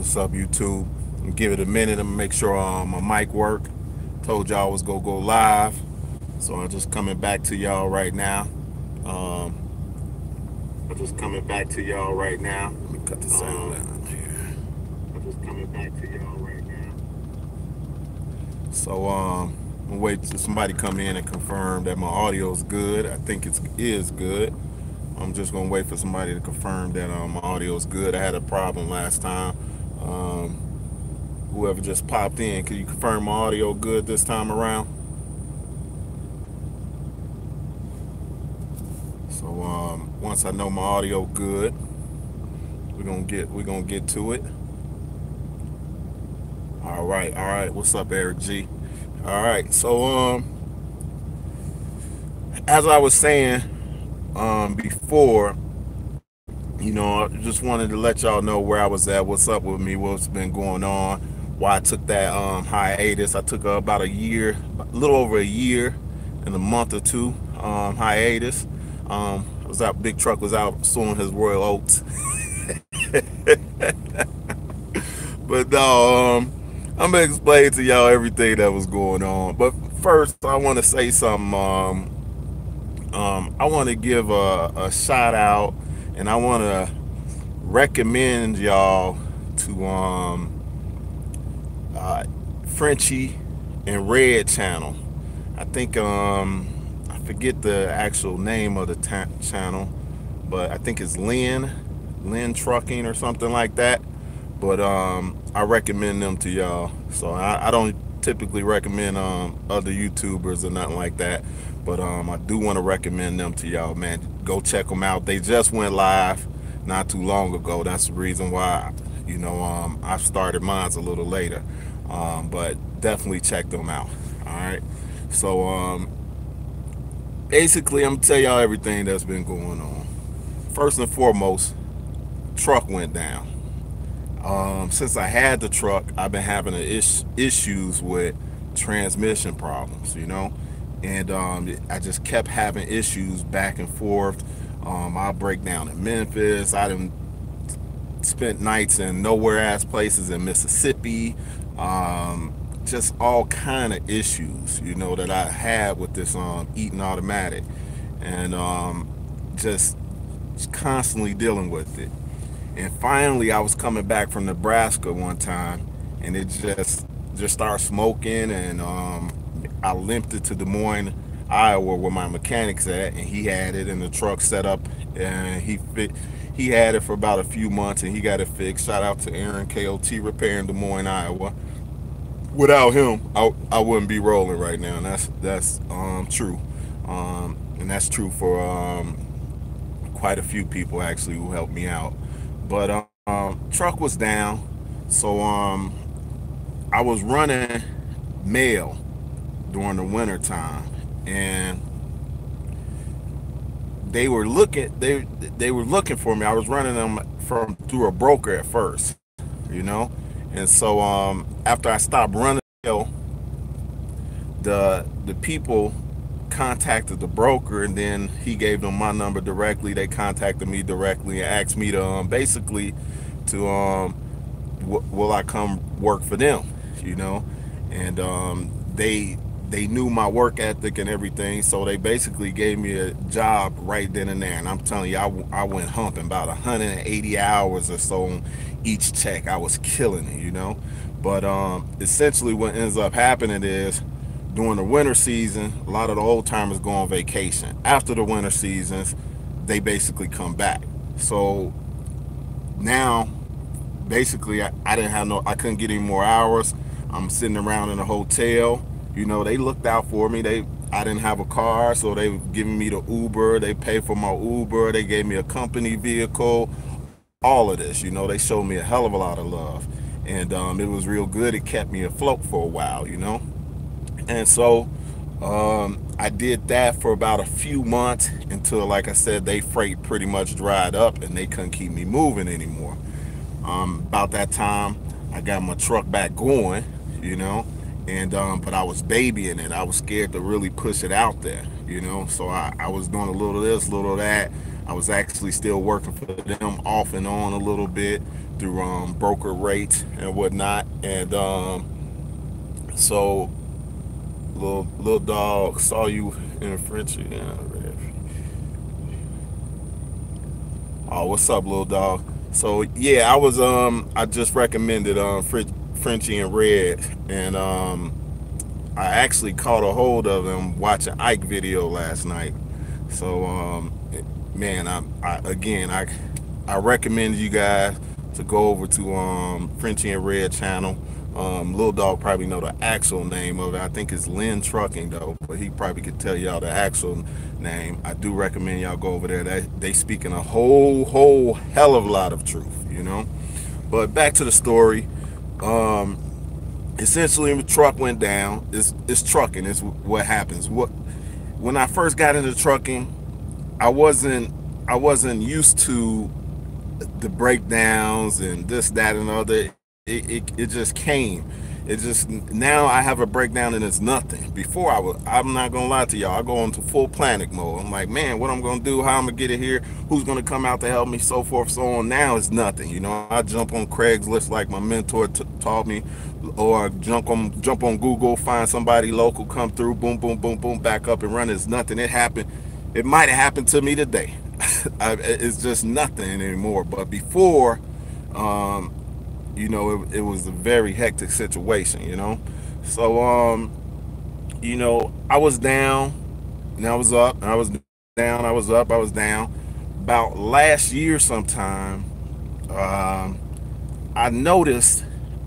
What's up, YouTube? Give it a minute and make sure my mic work. Told y'all I was gonna go live, so I'm just coming back to y'all right now. Um, I'm just coming back to y'all right now. Let me cut the sound down here. I'm just coming back to y'all right now. So I'm gonna wait till somebody come in and confirm that my audio is good. I think it is good. I'm just gonna wait for somebody to confirm that my audio is good. I had a problem last time. Um, Whoever just popped in, can you confirm my audio good this time around? So once I know my audio good, we're gonna get to it. All right. What's up, Eric G? All right. So as I was saying before, I just wanted to let y'all know where I was at, what's up with me, what's been going on, why I took that hiatus. I took about a year, a little over a year and a month or two hiatus. I was out, Big Truck was out sowing his royal oats. But no, I'm gonna explain to y'all everything that was going on. But first, I want to say something. I want to give a shout out, and I want to recommend y'all to uh, Frenchie and Red channel. I think I forget the actual name of the channel, but I think it's Lynn Trucking or something like that. But I recommend them to y'all. So I don't typically recommend other YouTubers or nothing like that, but I do want to recommend them to y'all, man. Go check them out. They just went live not too long ago. That's the reason why I started mine a little later, but definitely check them out. All right. So basically, I'm gonna tell y'all everything that's been going on. First and foremost, truck went down. Since I had the truck, I've been having issues with transmission problems, and I just kept having issues back and forth. I'll break down in Memphis. I done spent nights in nowhere ass places in Mississippi. Just all kind of issues, that I had with this Eaton automatic, and just constantly dealing with it. And finally, I was coming back from Nebraska one time, and it just started smoking, and I limped it to Des Moines, Iowa, where my mechanic's at, and he had it in the truck set up, and he had it for about a few months, and he got it fixed. Shout out to Aaron KOT Repair in Des Moines, Iowa. Without him, I wouldn't be rolling right now, and that's true, and that's true for quite a few people actually who helped me out. But truck was down, so I was running mail during the winter time, and they were looking for me. I was running them through a broker at first, and so after I stopped running mail, the people contacted the broker, and then he gave them my number directly. They contacted me directly and asked me to basically to will I come work for them, and they knew my work ethic and everything, so they basically gave me a job right then and there. And I'm telling you, I went humping about 180 hours or so on each check. I was killing it, but essentially what ends up happening is, during the winter season, a lot of the old timers go on vacation. After the winter seasons, they basically come back. So now, basically, I didn't have I couldn't get any more hours. I'm sitting around in a hotel. They looked out for me. I didn't have a car, so they were giving me the Uber. They paid for my Uber. They gave me a company vehicle. All of this, they showed me a hell of a lot of love, and it was real good. It kept me afloat for a while, And so I did that for about a few months until, like I said, they freight pretty much dried up and they couldn't keep me moving anymore. About that time, I got my truck back going, and but I was babying it. I was scared to really push it out there, So I was doing a little of this, a little of that. I was actually still working for them off and on a little bit, through broker rates and whatnot. And so little dog saw you in Frenchie. Yeah, oh, what's up, little dog? So yeah, I just recommended Frenchie and Red, and I actually caught a hold of him watching Ike video last night. So man, I recommend you guys to go over to Frenchie and Red channel. Little dog probably know the actual name of it. I think it's Lynn Trucking though, but he probably could tell y'all the actual name. I do recommend y'all go over there. They speaking a whole hell of a lot of truth, you know. But back to the story. Essentially, the truck went down. It's trucking. It's what happens. When I first got into trucking, I wasn't used to the breakdowns and this, that, and other. It just came. It just, now I have a breakdown and it's nothing. Before I'm not gonna lie to y'all, I go into full panic mode. I'm like, man, what I'm gonna do, how I'm gonna get it here, who's gonna come out to help me, so forth, so on. Now it's nothing. You know, I jump on Craigslist like my mentor taught me, or jump on Google, find somebody local, come through, boom, boom, boom, boom, back up and run. It's nothing. It happened. It might have happened to me today. It's just nothing anymore. But before, you know, it was a very hectic situation, you know. So you know, I was down and I was up, and I was down, I was up, I was down. About last year sometime, um I noticed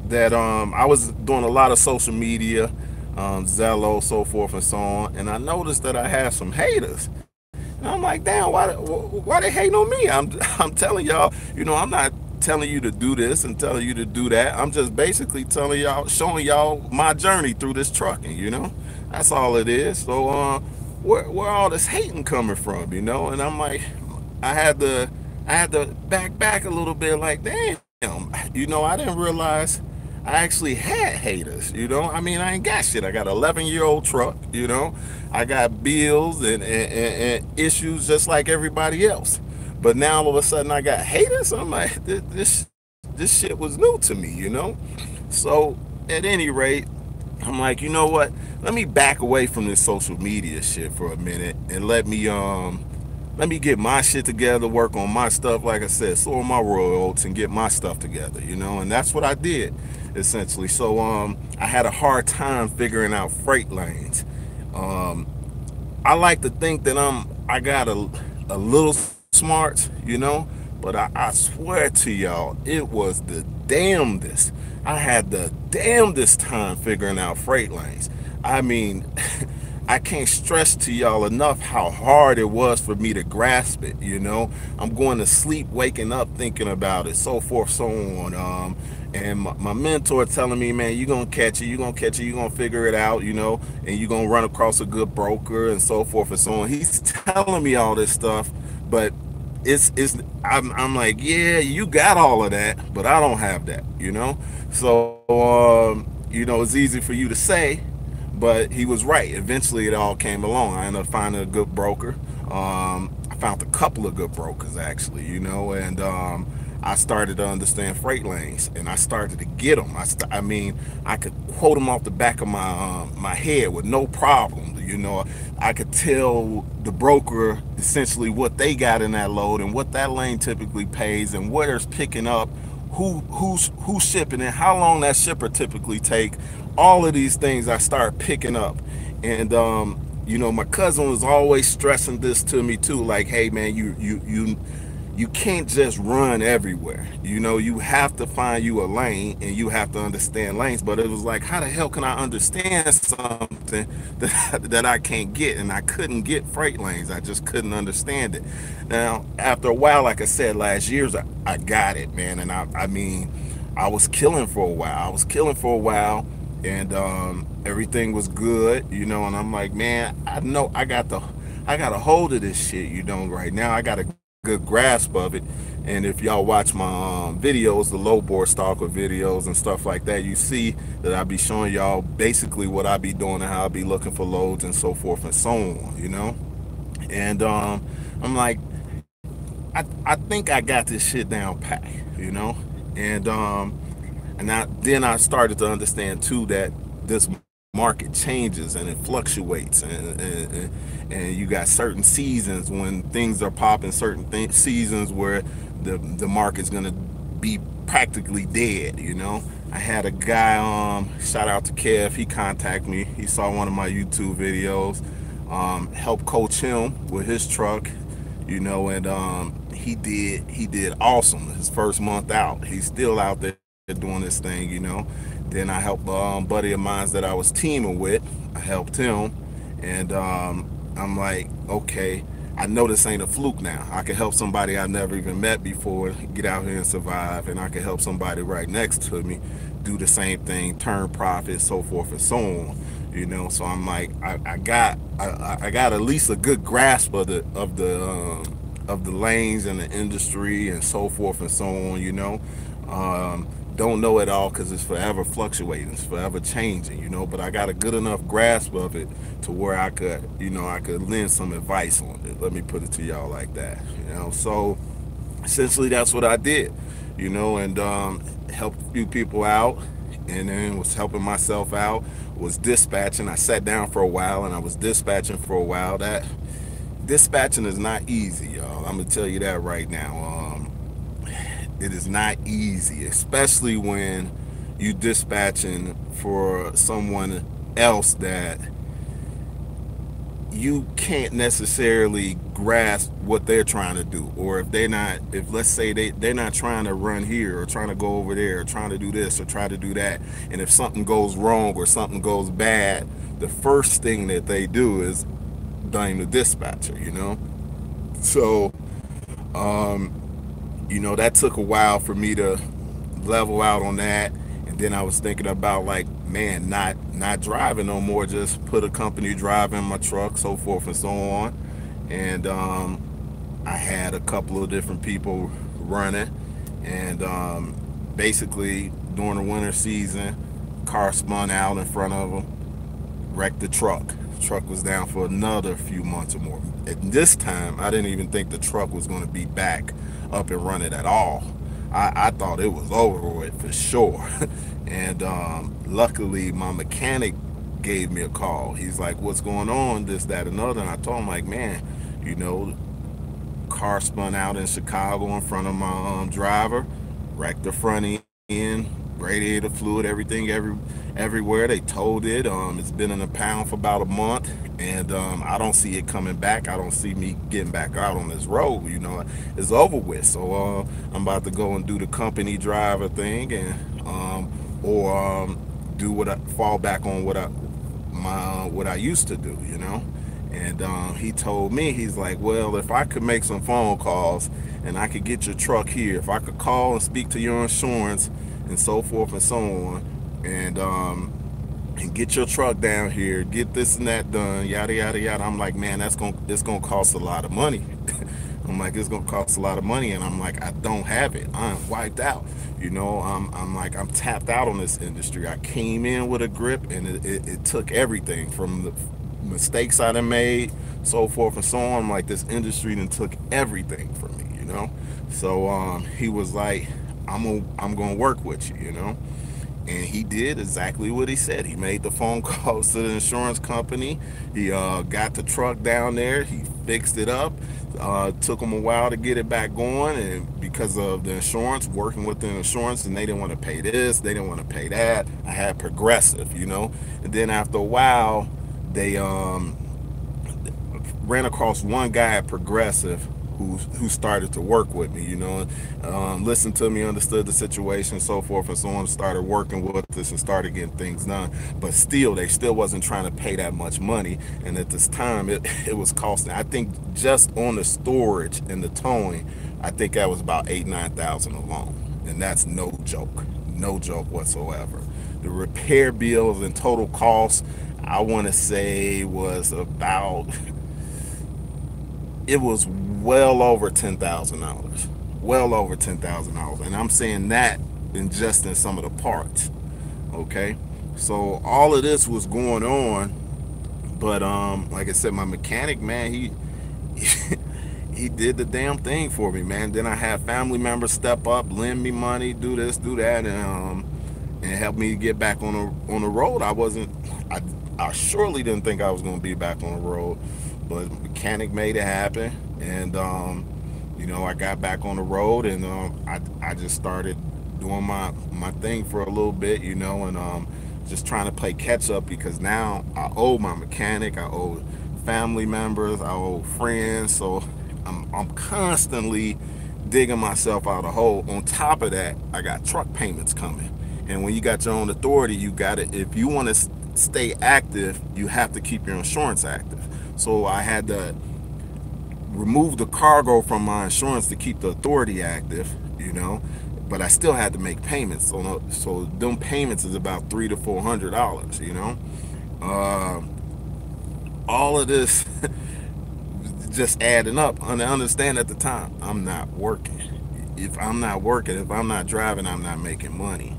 that I was doing a lot of social media, Zello, so forth and so on, and I noticed that I had some haters. And I'm like, damn, why they hating on me? I'm telling y'all, you know, I'm not telling you to do this and telling you to do that. I'm just basically telling y'all, showing y'all my journey through this trucking, you know. That's all it is. So where all this hating coming from, you know? And I'm like, I had to back a little bit, like, damn, you know, I didn't realize I actually had haters, you know. I mean, I ain't got shit. I got an 11-year-old truck, you know. I got bills and issues just like everybody else. But now all of a sudden I got haters. I'm like, this shit was new to me, you know. So at any rate, I'm like, you know what? Let me back away from this social media shit for a minute and let me get my shit together, work on my stuff, like I said, sow my royalties and get my stuff together, you know. And that's what I did, essentially. So I had a hard time figuring out freight lanes. I like to think that I got a little smart, you know, but I swear to y'all, it was the damnedest. I had the damnedest time figuring out freight lanes. I mean, I can't stress to y'all enough how hard it was for me to grasp it, you know. I'm going to sleep, waking up, thinking about it, so forth, so on. And my mentor telling me, man, you're going to catch it, you're going to catch it, you're going to figure it out, you know, and you're going to run across a good broker and so forth and so on. He's telling me all this stuff, but I'm like, yeah, you got all of that, but I don't have that, you know. So you know, it's easy for you to say, but he was right. Eventually it all came along. I ended up finding a good broker. I found a couple of good brokers, actually, you know. And I started to understand freight lanes, and I started to get them. I mean, I could quote them off the back of my head with no problem. You know, I could tell the broker essentially what they got in that load and what that lane typically pays and where it's picking up, who's shipping it, how long that shipper typically take. All of these things I start picking up. And you know, my cousin was always stressing this to me too, like, hey man, you can't just run everywhere. You know, you have to find you a lane and you have to understand lanes. But it was like, how the hell can I understand something that I can't get? And I couldn't get freight lanes. I just couldn't understand it. Now, after a while, like I said, last year, I got it, man. And I mean, I was killing for a while. And everything was good, you know. And I'm like, man, I know I got a hold of this shit, you know, right now. I got a good grasp of it. And if y'all watch my videos, the low board stalker videos and stuff like that, you see that I be showing y'all basically what I be doing and how I be looking for loads and so forth and so on, you know. And I'm like, I think I got this shit down pat, you know. Then I started to understand too that this market changes and it fluctuates, and you got certain seasons when things are popping, certain seasons where the market's gonna be practically dead. I had a guy, shout out to Kev, he contacted me. He saw one of my YouTube videos, helped coach him with his truck, and he did awesome his first month out. He's still out there doing this thing. Then I helped a buddy of mine that I was teaming with. I helped him, and I'm like, okay, I know this ain't a fluke now. I can help somebody I never even met before get out here and survive, and I can help somebody right next to me do the same thing, turn profit, so forth and so on. So I'm like, I got at least a good grasp of the lanes and the industry and so forth and so on. Don't know it all because it's forever fluctuating, it's forever changing. But I got a good enough grasp of it to where I could lend some advice on it. Let me put it to y'all like that. So essentially that's what I did, and helped a few people out, and then was helping myself out, was dispatching. I sat down for a while and I was dispatching for a while. That dispatching is not easy, y'all. I'm gonna tell you that right now. It is not easy, especially when you dispatching for someone else that you can't necessarily grasp what they're trying to do, or if let's say they're not trying to run here or trying to go over there or trying to do this or try to do that, and if something goes wrong or something goes bad, the first thing that they do is blame the dispatcher. So that took a while for me to level out on that. And then I was thinking about, like, man, not driving no more, just put a company driver in my truck, so forth and so on. And I had a couple of different people running, and basically during the winter season, car spun out in front of them, wrecked the truck. Truck was down for another few months or more. At this time, I didn't even think the truck was going to be back up and running at all. I thought it was over with for sure. And luckily, my mechanic gave me a call. He's like, what's going on, this, that, and other. And I told him, like, man, car spun out in Chicago in front of my driver, wrecked the front end, radiator fluid, everything, everywhere. They towed it. It's been in a pound for about a month, and I don't see it coming back. I don't see me getting back out on this road. It's over with. So I'm about to go and do the company driver thing, and or do fall back on what I used to do. And he told me, he's like, well, if I could make some phone calls and I could get your truck here, if I could call and speak to your insurance and so forth and so on, and get your truck down here, get this and that done, yada yada yada. I'm like, man, it's gonna cost a lot of money. I'm like, it's gonna cost a lot of money, and I'm like, I don't have it. I'm wiped out. I'm like, I'm tapped out on this industry. I came in with a grip, and it took everything from the mistakes I done made, so forth and so on. I'm like, this industry done took everything from me. So he was like, I'm gonna work with you. And he did exactly what he said. He made the phone calls to the insurance company. He got the truck down there. He fixed it up. Took him a while to get it back going, and because of the insurance, working with the insurance, and they didn't want to pay this, they didn't want to pay that. I had Progressive, and then after a while, they ran across one guy at Progressive who started to work with me, listened to me, understood the situation, so forth and so on, started working with us and started getting things done. But still, they still wasn't trying to pay that much money. And at this time, it was costing, I think, just on the storage and the towing, I think that was about $8,000-9,000 alone. And that's no joke whatsoever. The repair bills and total costs, I want to say, was about, it was well over $10,000, well over $10,000, and I'm saying that in some of the parts. Okay, so all of this was going on, but like I said, my mechanic, man, he he did the damn thing for me, man. Then I had family members step up, lend me money, do this, do that, and help me get back on the road. I surely didn't think I was going to be back on the road, but mechanic made it happen, and I got back on the road, and I just started doing my thing for a little bit, and just trying to play catch up, because now I owe my mechanic, I owe family members, I owe friends, so I'm constantly digging myself out a hole. On top of that, I got truck payments coming, and when you got your own authority, you got to, if you want to stay active, you have to keep your insurance active. So I had to remove the cargo from my insurance to keep the authority active, but I still had to make payments. So them payments is about $300 to $400, all of this just adding up. And I understand at the time, I'm not working. If I'm not working, if I'm not driving, I'm not making money.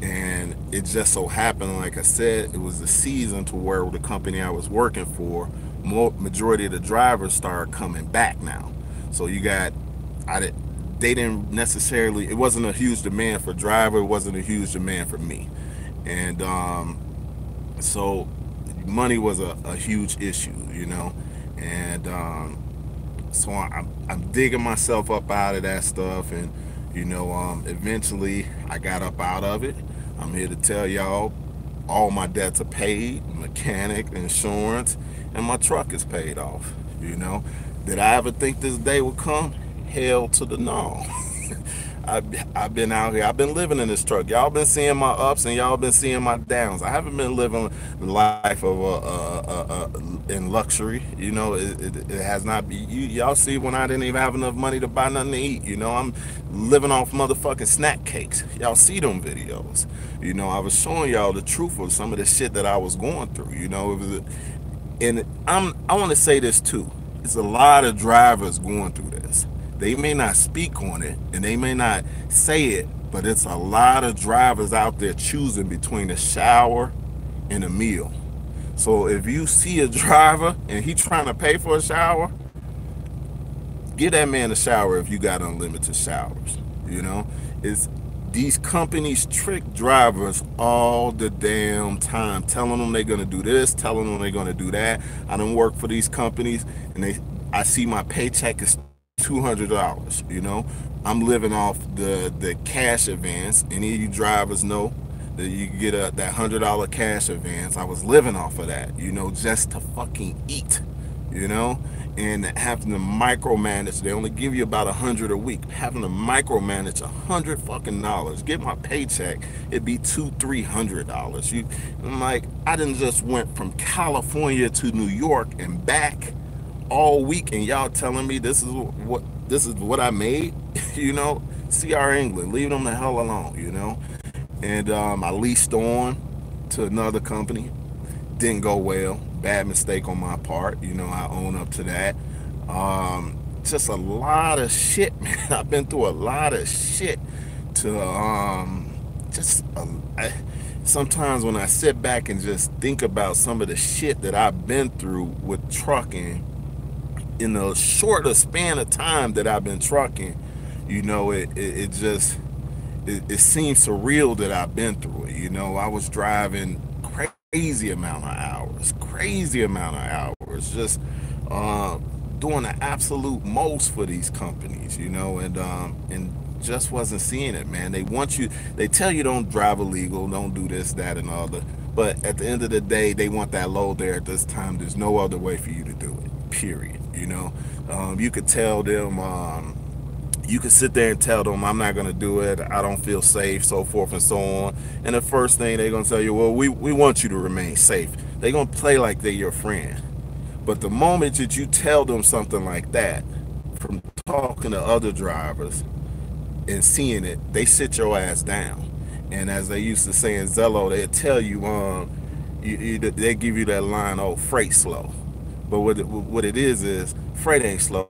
And it just so happened, like I said, it was the season to where the company I was working for, majority of the drivers started coming back now. So they didn't necessarily, it wasn't a huge demand for driver, it wasn't a huge demand for me. And so money was a huge issue, and so I'm digging myself up out of that stuff, and eventually I got up out of it. I'm here to tell y'all all my debts are paid, mechanic, insurance, and my truck is paid off. Did I ever think this day would come? Hell to the no. I've been out here, I've been living in this truck. Y'all been seeing my ups and y'all been seeing my downs. I haven't been living the life of in luxury. It has not been. Y'all see when I didn't even have enough money to buy nothing to eat. I'm living off motherfucking snack cakes. Y'all see them videos. I was showing y'all the truth of some of the shit that I was going through. And I want to say this too. It's a lot of drivers going through this. They may not speak on it and they may not say it, but it's a lot of drivers out there choosing between a shower and a meal. So if you see a driver and he trying to pay for a shower, give that man a shower if you got unlimited showers. It's these companies trick drivers all the damn time, telling them they're gonna do this, telling them they're gonna do that. I done work for these companies, and I see my paycheck is $200. I'm living off the cash advance. Any of you drivers know that you get that $100 cash advance. I was living off of that, just to fucking eat, and having to micromanage. They only give you about 100 a week. Having to micromanage $100 fucking dollars. Get my paycheck, it'd be $200-300. I'm like, I done just went from California to New York and back all week, and y'all telling me this is what I made. CR England, leave them the hell alone. And I leased on to another company, didn't go well, bad mistake on my part. I own up to that. Just a lot of shit, man. I've been through a lot of shit sometimes when I sit back and just think about some of the shit that I've been through with trucking in the shorter span of time that I've been trucking, it seems surreal that I've been through it. I was driving crazy amount of hours, just doing the absolute most for these companies, and just wasn't seeing it, man. They tell you don't drive illegal, don't do this, that, and other, but at the end of the day, they want that load there at this time. There's no other way for you to do it, period. You could tell them, you could sit there and tell them, I'm not gonna do it, I don't feel safe, so forth and so on, and the first thing they're gonna tell you, well, we want you to remain safe. They're gonna play like they're your friend. But the moment that you tell them something like that, from talking to other drivers and seeing it, they sit your ass down. And as they used to say in Zello, they'll tell you, they give you that line, oh, freight slow. But what it is freight ain't slow,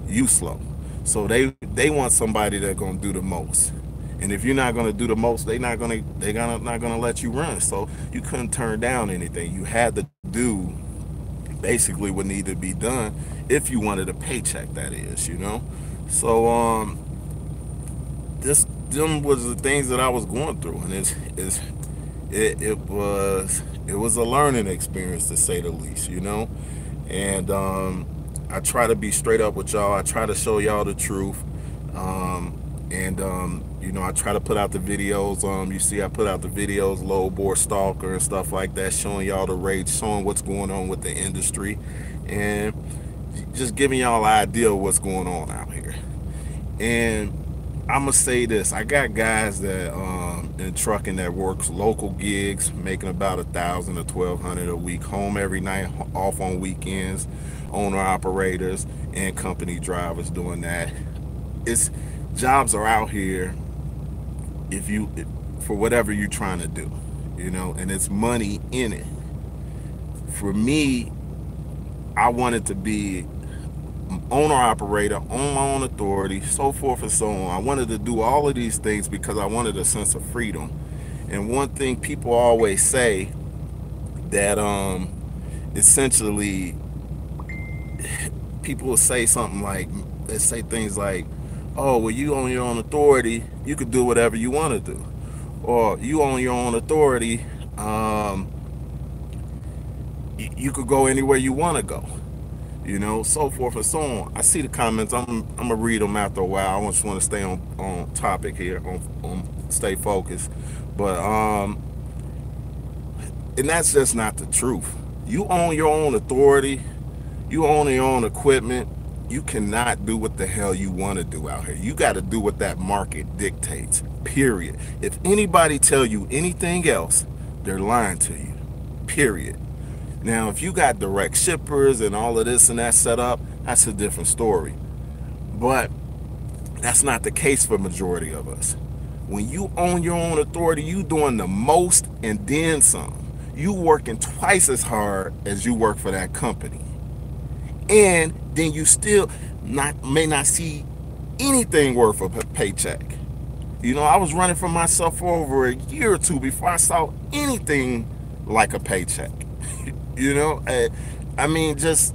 you slow. So they want somebody that's gonna do the most. And if you're not gonna do the most, they're not gonna let you run. So you couldn't turn down anything. You had to do basically what needed to be done if you wanted a paycheck, that is, you know. So this them was the things that I was going through, and it was a learning experience, to say the least, you know. And I try to be straight up with y'all. I try to show y'all the truth. And you know, I try to put out the videos. You see, I put out the videos, low bore stalker and stuff like that, showing y'all the rates, showing what's going on with the industry, and just giving y'all an idea of what's going on out here. And I'm gonna say this: I got guys that in trucking that works local gigs, making about 1,000 to 1,200 a week, home every night, off on weekends, owner operators and company drivers doing that. It's jobs are out here if you for whatever you're trying to do, you know, and it's money in it. For me, I wanted to be owner operator, own my own authority, so forth and so on. I wanted to do all of these things because I wanted a sense of freedom. And one thing people always say, that essentially people will say something like, they say things like, oh, well, you own your own authority, you could do whatever you want to do, or you own your own authority, you could go anywhere you want to go, you know, so forth and so on. I see the comments. I'm gonna read them after a while. I just want to stay on topic here, on stay focused. But and that's just not the truth. You own your own authority. You own your own equipment. You cannot do what the hell you want to do out here. You got to do what that market dictates. Period. If anybody tell you anything else, they're lying to you. Period. Now, if you got direct shippers and all of this and that set up, that's a different story. But that's not the case for majority of us. When you own your own authority, you doing the most and then some. You working twice as hard as you work for that company. And then you still may not see anything worth of a paycheck. You know, I was running for myself for over a year or two before I saw anything like a paycheck. You know, I mean, just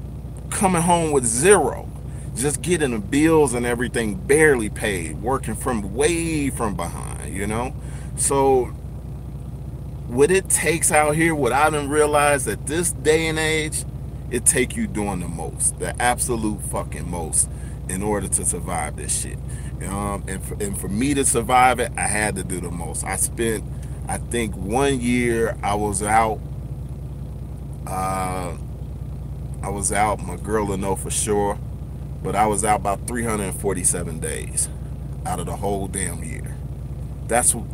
coming home with zero, just getting the bills and everything barely paid, working from way from behind, you know. So what it takes out here, what I done realized at this day and age, it take you doing the most, the absolute fucking most, in order to survive this shit. And for me to survive it, I had to do the most. I think 1 year I was out. My girl will know for sure, but I was out about 347 days out of the whole damn year. That's what,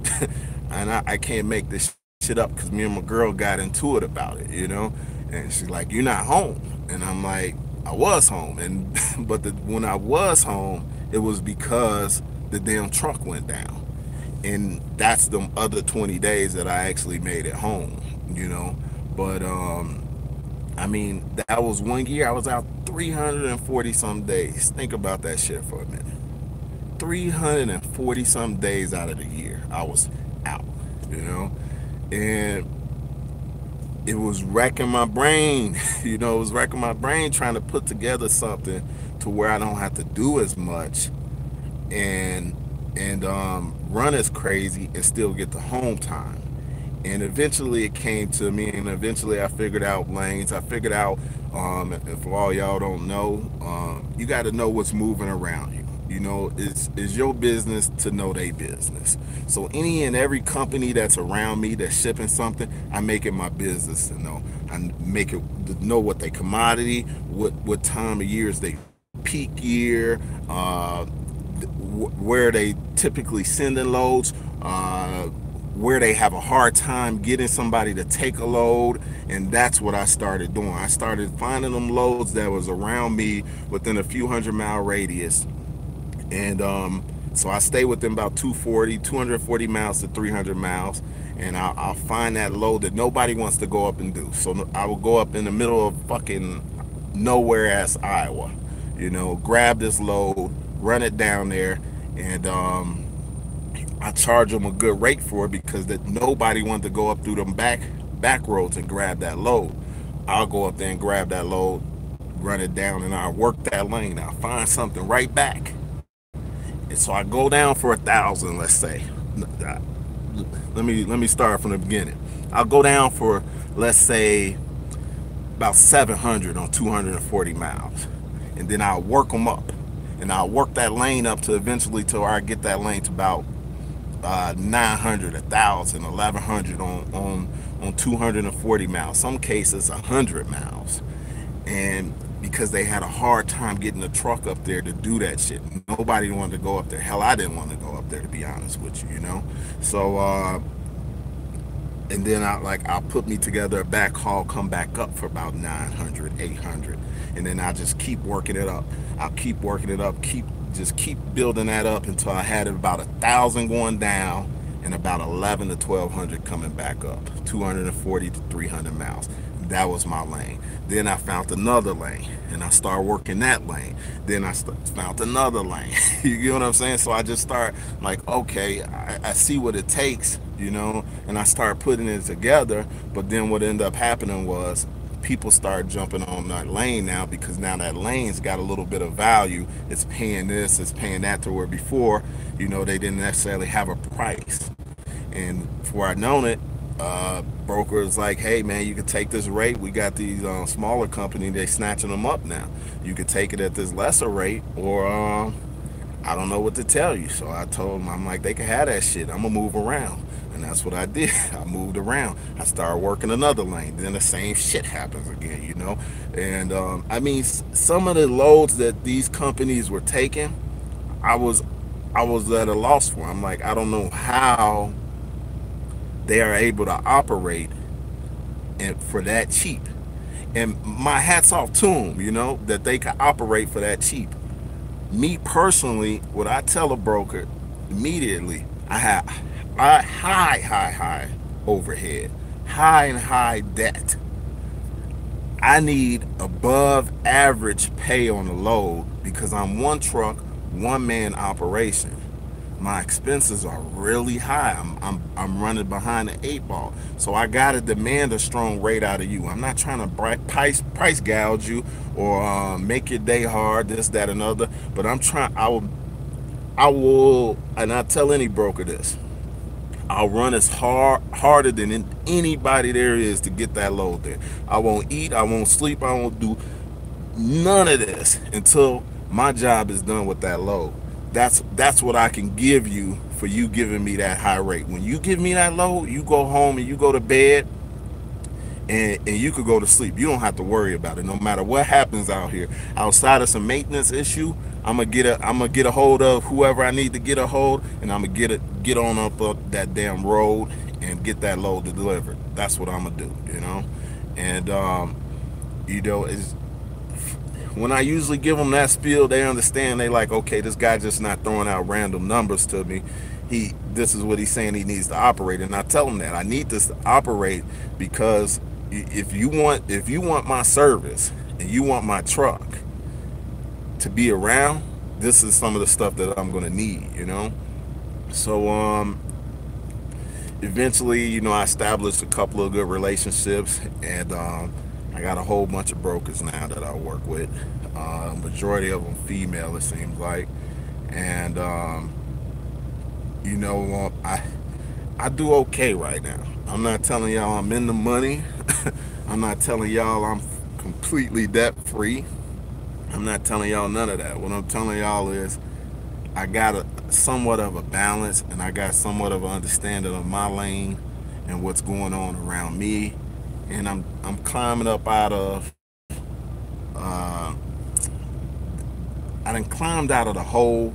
and I can't make this shit up because me and my girl got into it about it, you know. And she's like, "You're not home," and I'm like, "I was home," and but when I was home, it was because the damn truck went down, and that's the other 20 days that I actually made it home, you know. But I mean, that was 1 year. I was out 340 some days. Think about that shit for a minute. 340 some days out of the year I was out, you know. And it was wrecking my brain. You know, it was wrecking my brain trying to put together something to where I don't have to do as much and run as crazy and still get the home time. And eventually it came to me, and eventually I figured out lanes. I figured out, and for all y'all don't know, you got to know what's moving around you. You know, it's your business to know their business. So any and every company that's around me that's shipping something, I make it my business to know. I make it to know what they commodity, what time of year is they peak year, where they typically sending loads, where they have a hard time getting somebody to take a load. And that's what I started doing. I started finding them loads that was around me within a few 100-mile radius. And so I stay within about 240 miles to 300 miles, and I'll find that load that nobody wants to go up and do. So I will go up in the middle of fucking nowhere ass Iowa, you know, grab this load, run it down there, and I charge them a good rate for it because that nobody wanted to go up through them back roads and grab that load. I'll go up there and grab that load, run it down, and I'll work that lane. I'll find something right back. And so I go down for 1,000, let's say. Let me start from the beginning. I'll go down for, let's say, about 700 on 240 miles, and then I'll work them up, and I'll work that lane up to eventually till I get that lane to about 900, 1,000, 1,100 on 240 miles. Some cases 100 miles, and because they had a hard time getting the truck up there to do that shit. Nobody wanted to go up there. Hell, I didn't want to go up there, to be honest with you, you know. So and then I'll put me together a back haul, come back up for about 900, 800, and then I just keep working it up. I'll keep working it up, keep building that up until I had about 1,000 going down and about 11 to 1,200 coming back up, 240 to 300 miles. That was my lane. Then I found another lane, and I started working that lane. Then I found another lane. You get what I'm saying? So I just start like, okay, I see what it takes, you know, and I start putting it together. But then what ended up happening was people start jumping on that lane now, because now that lane's got a little bit of value. It's paying this, it's paying that, to where before, you know, they didn't necessarily have a price. And before I'd known it, broker is like, hey man, you can take this rate. We got these smaller company, they snatching them up now. You could take it at this lesser rate, or I don't know what to tell you. So I told them, I'm like, they can have that shit. I'm gonna move around. And that's what I did. I moved around. I started working another lane. Then the same shit happens again, you know. And I mean, some of the loads that these companies were taking, I was at a loss for. I'm like, I don't know how they are able to operate and for that cheap. And my hat's off to them, you know, that they can operate for that cheap. Me personally, what I tell a broker immediately, I have high overhead, high debt. I need above average pay on the load, because I'm one truck, one man operation. My expenses are really high. I'm running behind the 8 ball. So I gotta demand a strong rate out of you. I'm not trying to price gouge you, or make your day hard, this, that, and other. But I will, and I tell any broker this, I'll run as harder than anybody there is to get that load there. I won't eat, I won't sleep, I won't do none of this until my job is done with that load. That's what I can give you for you giving me that high rate. When you give me that load, you go home and you go to bed, and you could go to sleep. You don't have to worry about it. No matter what happens out here, outside of some maintenance issue, I'm gonna get a hold of whoever I need to get a hold, and I'm gonna get on up that damn road and get that load delivered. That's what I'm gonna do, you know. And you know, is when I usually give them that spiel, they understand. They like, okay, this guy just not throwing out random numbers to me. This is what he's saying he needs to operate. And I tell him that I need this to operate, because if you want my service and you want my truck to be around, this is some of the stuff that I'm gonna need, you know. So eventually, you know, I established a couple of good relationships, and I got a whole bunch of brokers now that I work with. Majority of them female, it seems like. And you know, I do okay right now. I'm not telling y'all I'm in the money. I'm not telling y'all I'm completely debt free. I'm not telling y'all none of that. What I'm telling y'all is I got somewhat of a balance, and I got somewhat of an understanding of my lane and what's going on around me. And I'm climbing up out of I done climbed out of the hole,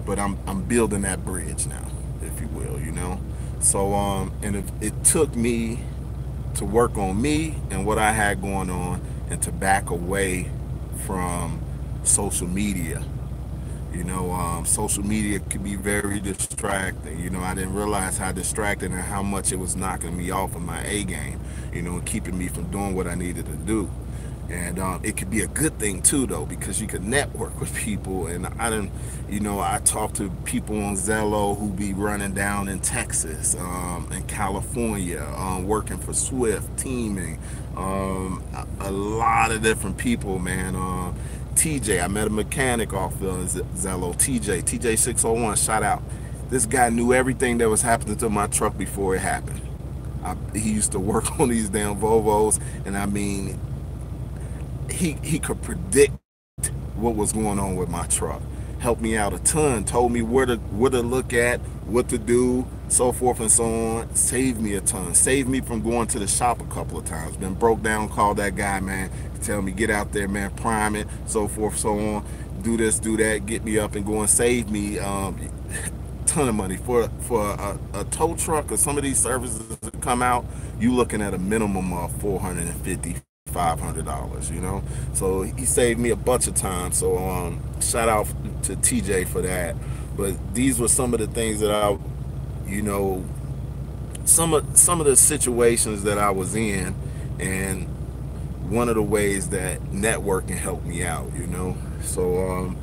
but I'm building that bridge now, if you will, you know. So and it took me to work on me and what I had going on, and to back away from social media. You know, social media can be very distracting. You know, I didn't realize how distracting and how much it was knocking me off of my A game, you know, and keeping me from doing what I needed to do. And it could be a good thing too, though, because you could network with people. And I talk to people on Zello who be running down in Texas, in California, working for Swift, teaming, a lot of different people, man. TJ, I met a mechanic off Zello. TJ 601, shout out. This guy knew everything that was happening to my truck before it happened. He used to work on these damn Volvos, and I mean, he could predict what was going on with my truck. Helped me out a ton. Told me where to look at, what to do, so forth and so on. Saved me a ton. Saved me from going to the shop a couple of times. Been broke down, called that guy, man, tell me get out there, man, prime it, so forth, so on. Do this, do that, get me up and going. Save me ton of money for a tow truck or some of these services that come out. You looking at a minimum of $450, $500, so he saved me a bunch of time. So shout out to TJ for that. But these were some of the things that I, some of the situations that I was in, and one of the ways that networking helped me out. So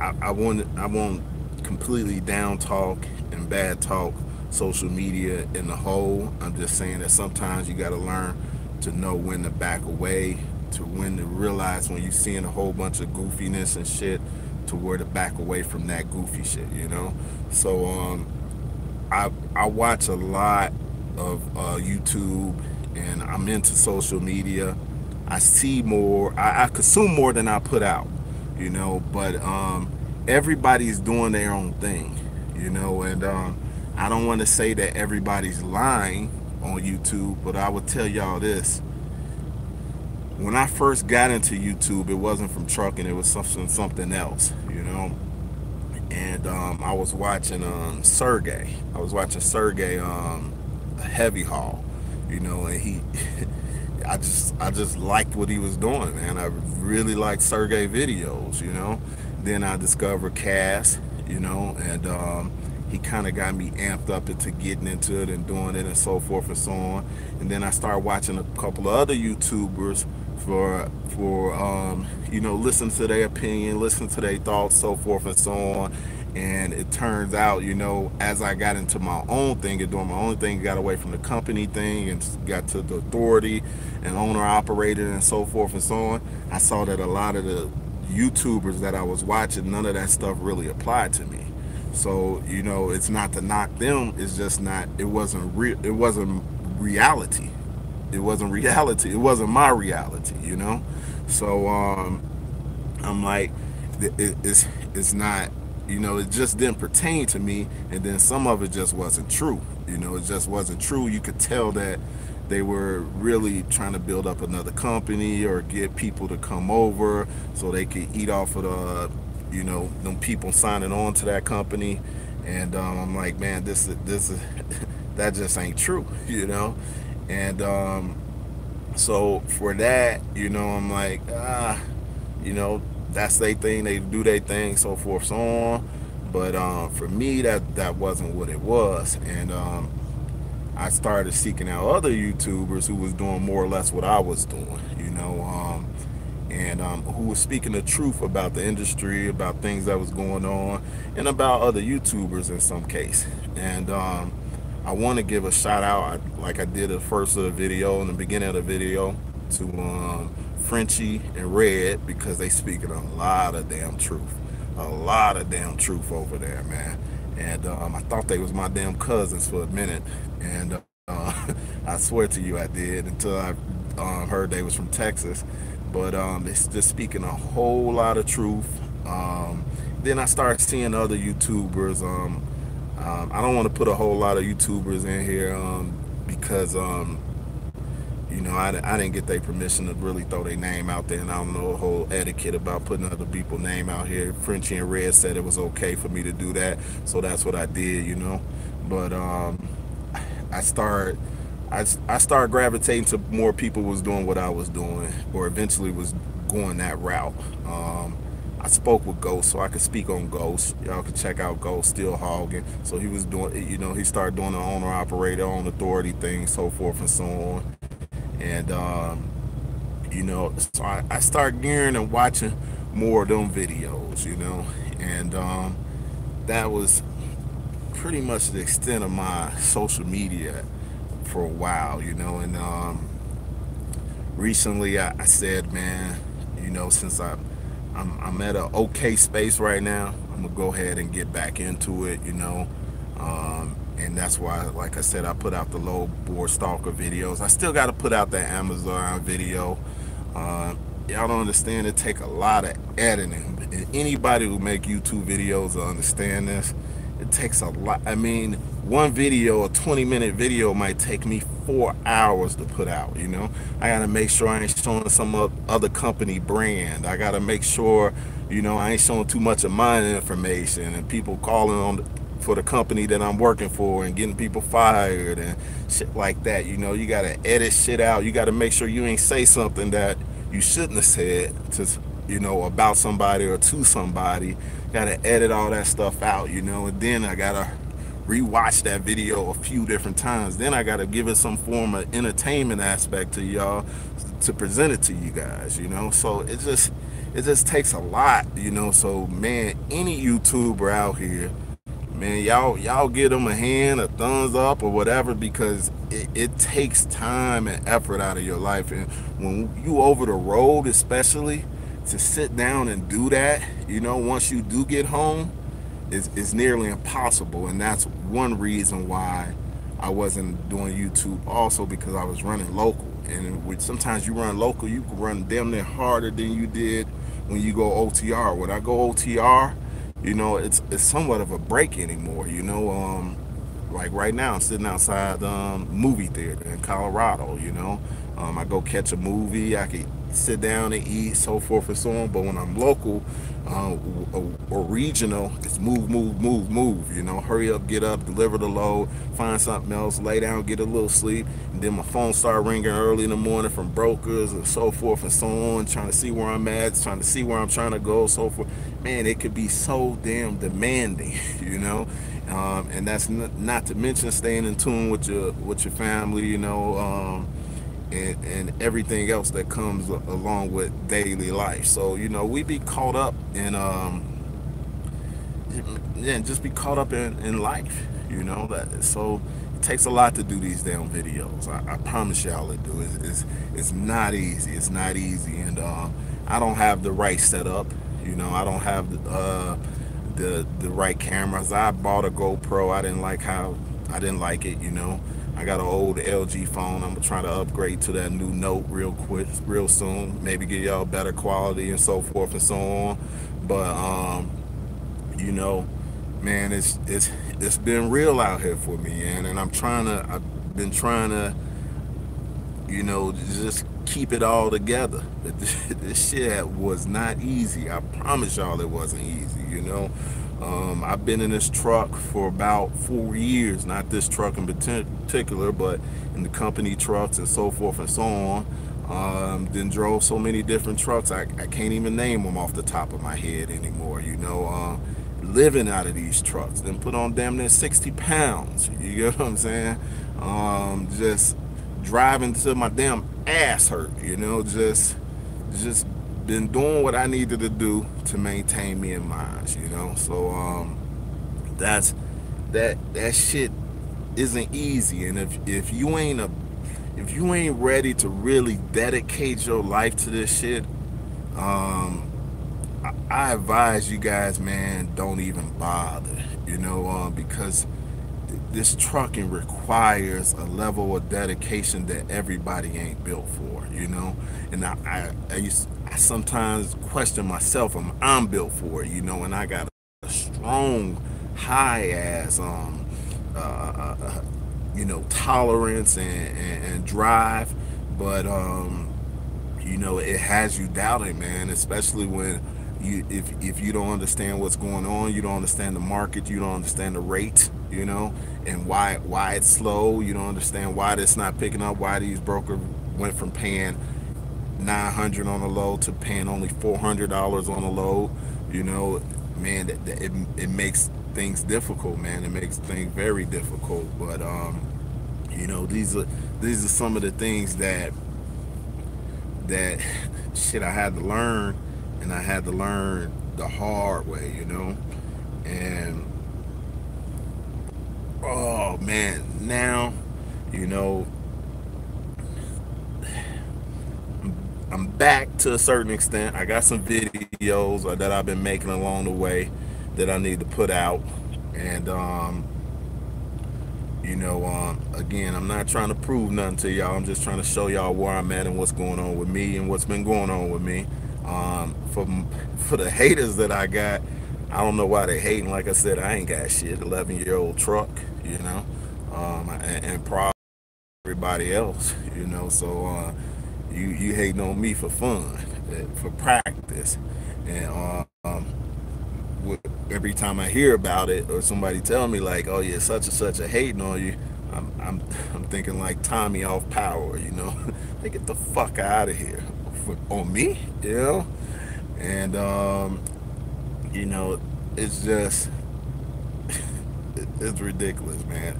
I won't completely down talk and bad talk social media in the whole. I'm just saying that sometimes you got to learn to know when to back away, to when to realize when you're seeing a whole bunch of goofiness and shit, to where to back away from that goofy shit. So I watch a lot of YouTube, and I'm into social media. I see more, I consume more than I put out, but everybody's doing their own thing, and I don't want to say that everybody's lying on YouTube, but I would tell y'all this. When I first got into YouTube, it wasn't from trucking, it was something else, and I was watching Sergey. I was watching Sergey heavy haul, and he I just liked what he was doing, man. I really liked Sergey videos, Then I discovered Cass, and he kind of got me amped up into getting into it and doing it and so forth and so on. And then I started watching a couple of other YouTubers for listen to their opinion, listen to their thoughts, so forth and so on. And it turns out, as I got into my own thing and doing my own thing, got away from the company thing and got to the authority and owner operator and so forth and so on, I saw that a lot of the YouTubers that I was watching, none of that stuff really applied to me. So, it's not to knock them, it's just not, it wasn't reality. It wasn't reality. It wasn't my reality, So I'm like, it's not, it just didn't pertain to me. And then some of it just wasn't true. It just wasn't true. You could tell that they were really trying to build up another company or get people to come over so they could eat off of the, them people signing on to that company. And I'm like, man, this is that just ain't true, And so for that, I'm like, that's their thing, they do their thing, so forth, so on. But for me, that wasn't what it was. And I started seeking out other YouTubers who was doing more or less what I was doing, and who was speaking the truth about the industry, about things that was going on, and about other YouTubers in some case. And I want to give a shout out, like I did at the first of the video, in the beginning of the video, to Frenchie and Red, because they speaking a lot of damn truth. A lot of damn truth over there, man. And I thought they was my damn cousins for a minute. And I swear to you I did, until I heard they was from Texas. But it's just speaking a whole lot of truth. Then I started seeing other YouTubers. I don't want to put a whole lot of YouTubers in here because I didn't get their permission to really throw their name out there, and I don't know the whole etiquette about putting other people's name out here. Frenchie and Red said it was okay for me to do that, so that's what I did, But I started gravitating to more people was doing what I was doing, or eventually was going that route. I spoke with Ghost, so I could speak on Ghost. Y'all can check out Ghost, still hogging. So he was doing, he started doing the owner operator, own authority thing, so forth and so on. And you know, so I start gearing and watching more of them videos, you know, and that was pretty much the extent of my social media for a while, you know. And recently I said, man, you know, since I'm at an okay space right now, I'm gonna go ahead and get back into it, you know. And that's why, like I said, I put out the low board stalker videos. I still got to put out that Amazon video. Y'all don't understand, it take a lot of editing. And anybody who make YouTube videos will understand this. It takes a lot. I mean, one video, a 20-minute video, might take me 4 hours to put out, you know. I gotta make sure I ain't showing some other company brand. I gotta make sure, you know, I ain't showing too much of my information and people calling on for the company that I'm working for and getting people fired and shit like that. You know, you gotta edit shit out. You gotta make sure you ain't say something that you shouldn't have said to, you know, about somebody or to somebody. Gotta edit all that stuff out, you know. And then I gotta rewatch that video a few different times. Then I gotta give it some form of entertainment aspect to y'all to present it to you guys, you know. So it just takes a lot, you know. So man, any YouTuber out here, man, y'all give them a hand, a thumbs up, or whatever, because it takes time and effort out of your life. And when you over the road, especially, to sit down and do that, you know, once you do get home, it's nearly impossible. And that's one reason why I wasn't doing YouTube, also because I was running local. And sometimes you run local, you can run damn near harder than you did when you go OTR. When I go OTR, you know, it's somewhat of a break anymore, you know. Like right now I'm sitting outside movie theater in Colorado, you know. I go catch a movie, I can sit down and eat, so forth and so on. But when I'm local or regional, it's move, move, move, move, you know. Hurry up, get up, deliver the load, find something else, lay down, get a little sleep, and then my phone start ringing early in the morning from brokers and so forth and so on, trying to see where I'm at, trying to see where I'm trying to go, so forth. Man, it could be so damn demanding, you know. And that's not to mention staying in tune with your family, you know, and everything else that comes along with daily life. So, you know, we be caught up in yeah, just be caught up in life, you know. That so it takes a lot to do these damn videos. I promise y'all it do. It's not easy. It's not easy. And I don't have the right setup, you know. I don't have the right cameras. I bought a GoPro. I didn't like it, you know. I got an old LG phone. I'm trying to upgrade to that new Note real quick, real soon. Maybe get y'all better quality and so forth and so on. But you know, man, it's been real out here for me, and I've been trying to, you know, just keep it all together. But this shit was not easy. I promise y'all it wasn't easy, you know. I've been in this truck for about 4 years, not this truck in particular, but in the company trucks and so forth and so on. Then drove so many different trucks, I can't even name them off the top of my head anymore, you know. Living out of these trucks, then put on damn near 60 pounds, you get what I'm saying? Just driving till my damn ass hurt, you know. Just been doing what I needed to do to maintain me and mine, you know. So that shit isn't easy. And if you ain't ready to really dedicate your life to this shit, I advise you guys, man, don't even bother, you know, because this trucking requires a level of dedication that everybody ain't built for, you know. And I sometimes question myself, I'm built for it, you know. And I got a strong, high ass you know, tolerance and drive, but you know, it has you doubting, man, especially when if you don't understand what's going on, you don't understand the market, you don't understand the rate, you know, and why it's slow. You don't understand why it's not picking up, why these brokers went from paying $900 on a load to paying only $400 on a load, you know. Man, it makes things difficult, man. It makes things very difficult. But you know, these are some of the things that that shit I had to learn, and I had to learn the hard way, you know. And oh man, now, you know, I'm back to a certain extent. I got some videos that I've been making along the way that I need to put out, and again, I'm not trying to prove nothing to y'all. I'm just trying to show y'all where I'm at and what's going on with me and what's been going on with me. For the haters that I got, I don't know why they hating. Like I said, I ain't got shit. 11-year-old truck, you know, and probably everybody else, you know. So you hating on me for fun, for practice, and every time I hear about it or somebody tell me like, oh yeah, such and such a hating on you, I'm thinking like Tommy off Power, you know. They get the fuck out of here on me, you know. And you know, it's just it's ridiculous, man.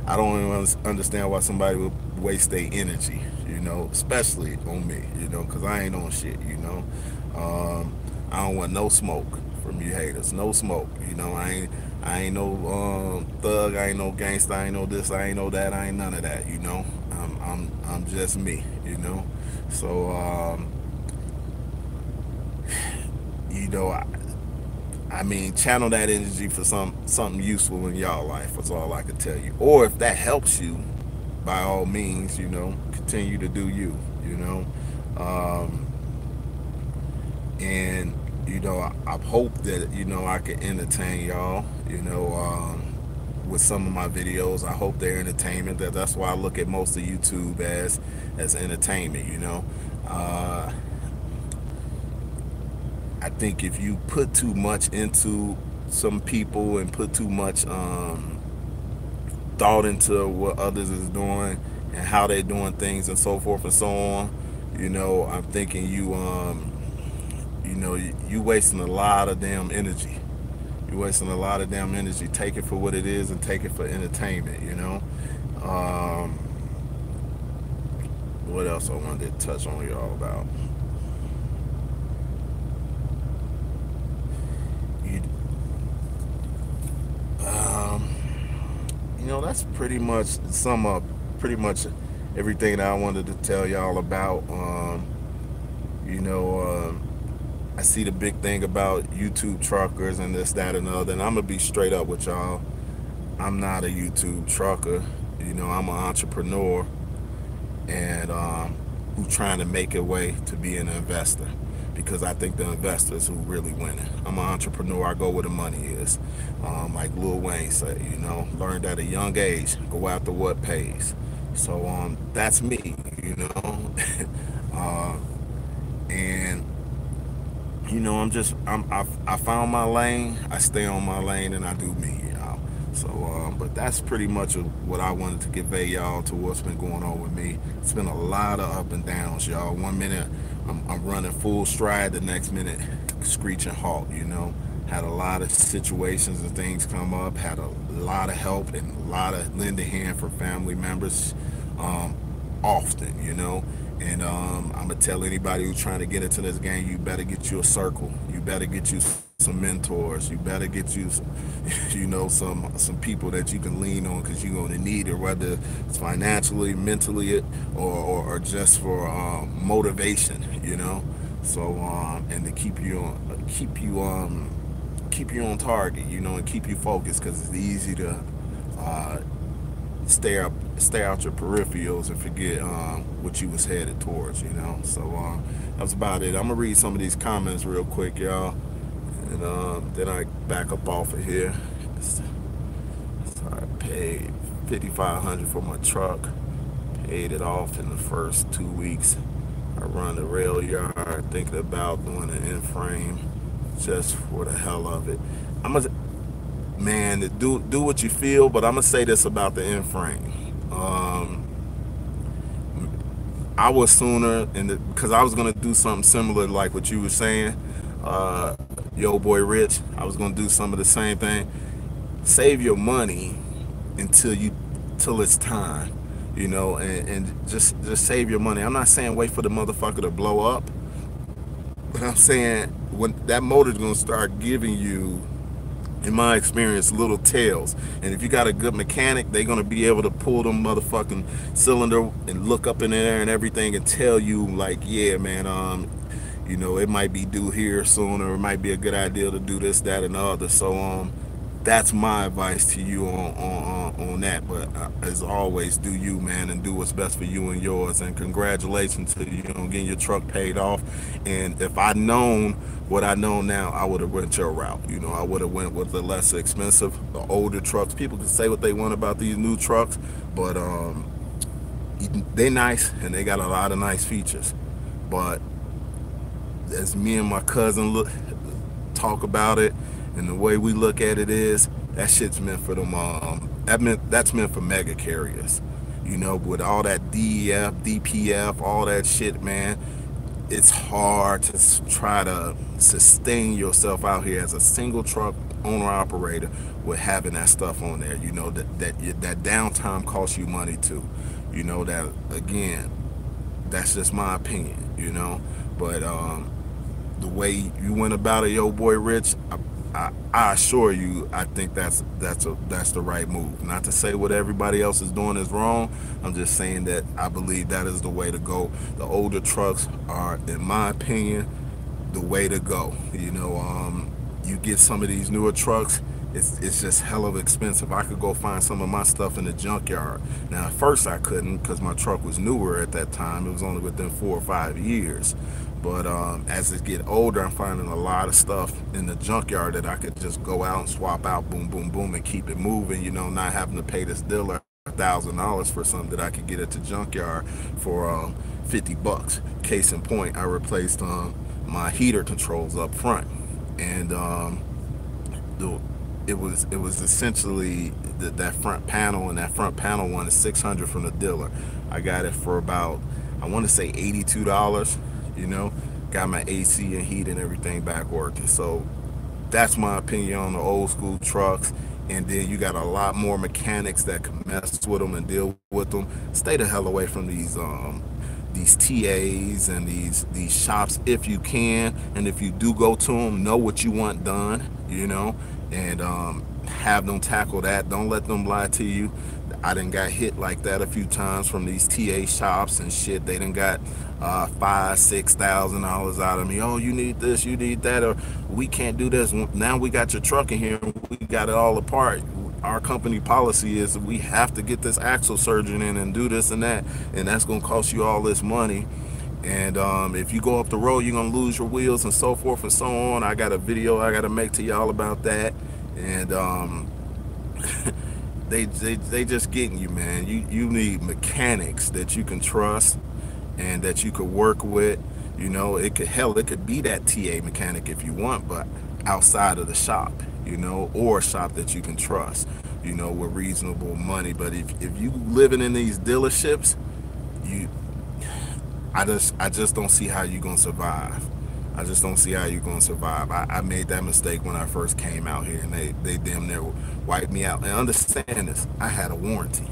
I don't even understand why somebody would waste their energy, you know, especially on me, you know, because I ain't on shit, you know. I don't want no smoke from you haters, no smoke, you know. I ain't no thug, I ain't no gangster, I ain't no this, I ain't no that, I ain't none of that, you know. I'm just me, you know. So you know, I mean, channel that energy for something useful in y'all life. That's all I can tell you. Or if that helps you, by all means, you know, continue to do you. You know, and you know, I hope that you know I can entertain y'all. You know, with some of my videos, I hope they're entertainment. That's why I look at most of YouTube as entertainment. You know. I think if you put too much into some people and put too much thought into what others is doing and how they're doing things and so forth and so on, you know, I'm thinking you know, you wasting a lot of damn energy. You're wasting a lot of damn energy. Take it for what it is and take it for entertainment, you know. What else I wanted to touch on y'all about? You know, that's pretty much sum up pretty much everything that I wanted to tell y'all about. You know, I see the big thing about YouTube truckers and this, that, and the other. And I'm gonna be straight up with y'all. I'm not a YouTube trucker. You know, I'm an entrepreneur, and who's trying to make a way to be an investor. Because I think the investors who really winning. I'm an entrepreneur. I go where the money is. Like Lil Wayne said, you know, learned at a young age. Go after what pays. So that's me, you know. And you know, I found my lane. I stay on my lane, and I do me, y'all. So, but that's pretty much what I wanted to convey y'all to what's been going on with me. It's been a lot of up and downs, y'all. One minute I'm running full stride, the next minute screeching halt, you know. Had a lot of situations and things come up, had a lot of help and a lot of lend a hand for family members often, you know. And I'm gonna tell anybody who's trying to get into this game, you better get you a circle. You better get you some mentors. You better get you, you know, some people that you can lean on, because you're gonna need it, whether it's financially, mentally, or just for motivation, you know. So and to keep you on target, you know, and keep you focused, because it's easy to stay out your peripherals and forget what you was headed towards, you know. So that's about it. I'm gonna read some of these comments real quick, y'all, and then I back up off of here. So I paid $5,500 for my truck, paid it off in the first 2 weeks. I run the rail yard, thinking about doing an end frame just for the hell of it. I'm gonna, man, do what you feel, but I'm gonna say this about the end frame. I was sooner, because I was gonna do something similar like what you were saying, yo boy Rich. I was gonna do some of the same thing. Save your money until it's time. you know, and just save your money. I'm not saying wait for the motherfucker to blow up, but I'm saying when that motor's gonna start giving you, in my experience, little tails. And if you got a good mechanic, they're gonna be able to pull them motherfucking cylinder and look up in there and everything and tell you like, yeah, man, you know, it might be due here soon, or it might be a good idea to do this, that, and the other. So that's my advice to you on that. But as always, do you, man, and do what's best for you and yours. And congratulations to you on getting your truck paid off. And if I'd known what I know now, I would have went your route. You know, I would have went with the less expensive, the older trucks. People can say what they want about these new trucks, but they nice and they got a lot of nice features. But as me and my cousin talk about it, and the way we look at it is that shit's meant for them. That's meant for mega carriers. You know, with all that DEF, DPF, all that shit, man. It's hard to try to sustain yourself out here as a single truck owner operator with having that stuff on there. You know that downtime costs you money too. You know that, again, that's just my opinion. You know, but the way you went about it, yo boy Rich, I assure you, I think that's the right move. Not to say what everybody else is doing is wrong. I'm just saying that I believe that is the way to go. The older trucks are, in my opinion, the way to go. You know, you get some of these newer trucks, it's just hell of expensive. I could go find some of my stuff in the junkyard. Now, at first I couldn't because my truck was newer at that time. It was only within 4 or 5 years. But as it get older, I'm finding a lot of stuff in the junkyard that I could just go out and swap out, boom, boom, boom, and keep it moving. You know, not having to pay this dealer $1,000 for something that I could get at the junkyard for $50. Case in point, I replaced my heater controls up front, and it was essentially that front panel, and that front panel one is $600 from the dealer. I got it for about, I want to say $82. You know, got my AC and heat and everything back working. So that's my opinion on the old school trucks. And then you got a lot more mechanics that can mess with them and deal with them. Stay the hell away from these TAs and these shops if you can. And if you do go to them, know what you want done, you know, and have them tackle that. Don't let them lie to you. I done got hit like that a few times from these TA shops and shit. They done got $5,000-6,000 out of me. Oh, you need this, you need that, or we can't do this. Now we got your truck in here, we got it all apart. Our company policy is we have to get this axle surgeon in and do this and that, and that's gonna cost you all this money. And if you go up the road, you're gonna lose your wheels and so forth and so on. I got a video I gotta make to y'all about that. And they just getting you, man. You need mechanics that you can trust and that you could work with. You know, it could be that TA mechanic if you want, but outside of the shop, you know, or a shop that you can trust, you know, with reasonable money. But if you living in these dealerships, I just don't see how you're gonna survive. I just don't see how you're gonna survive. I made that mistake when I first came out here, and they damn near wiped me out. And understand this, I had a warranty,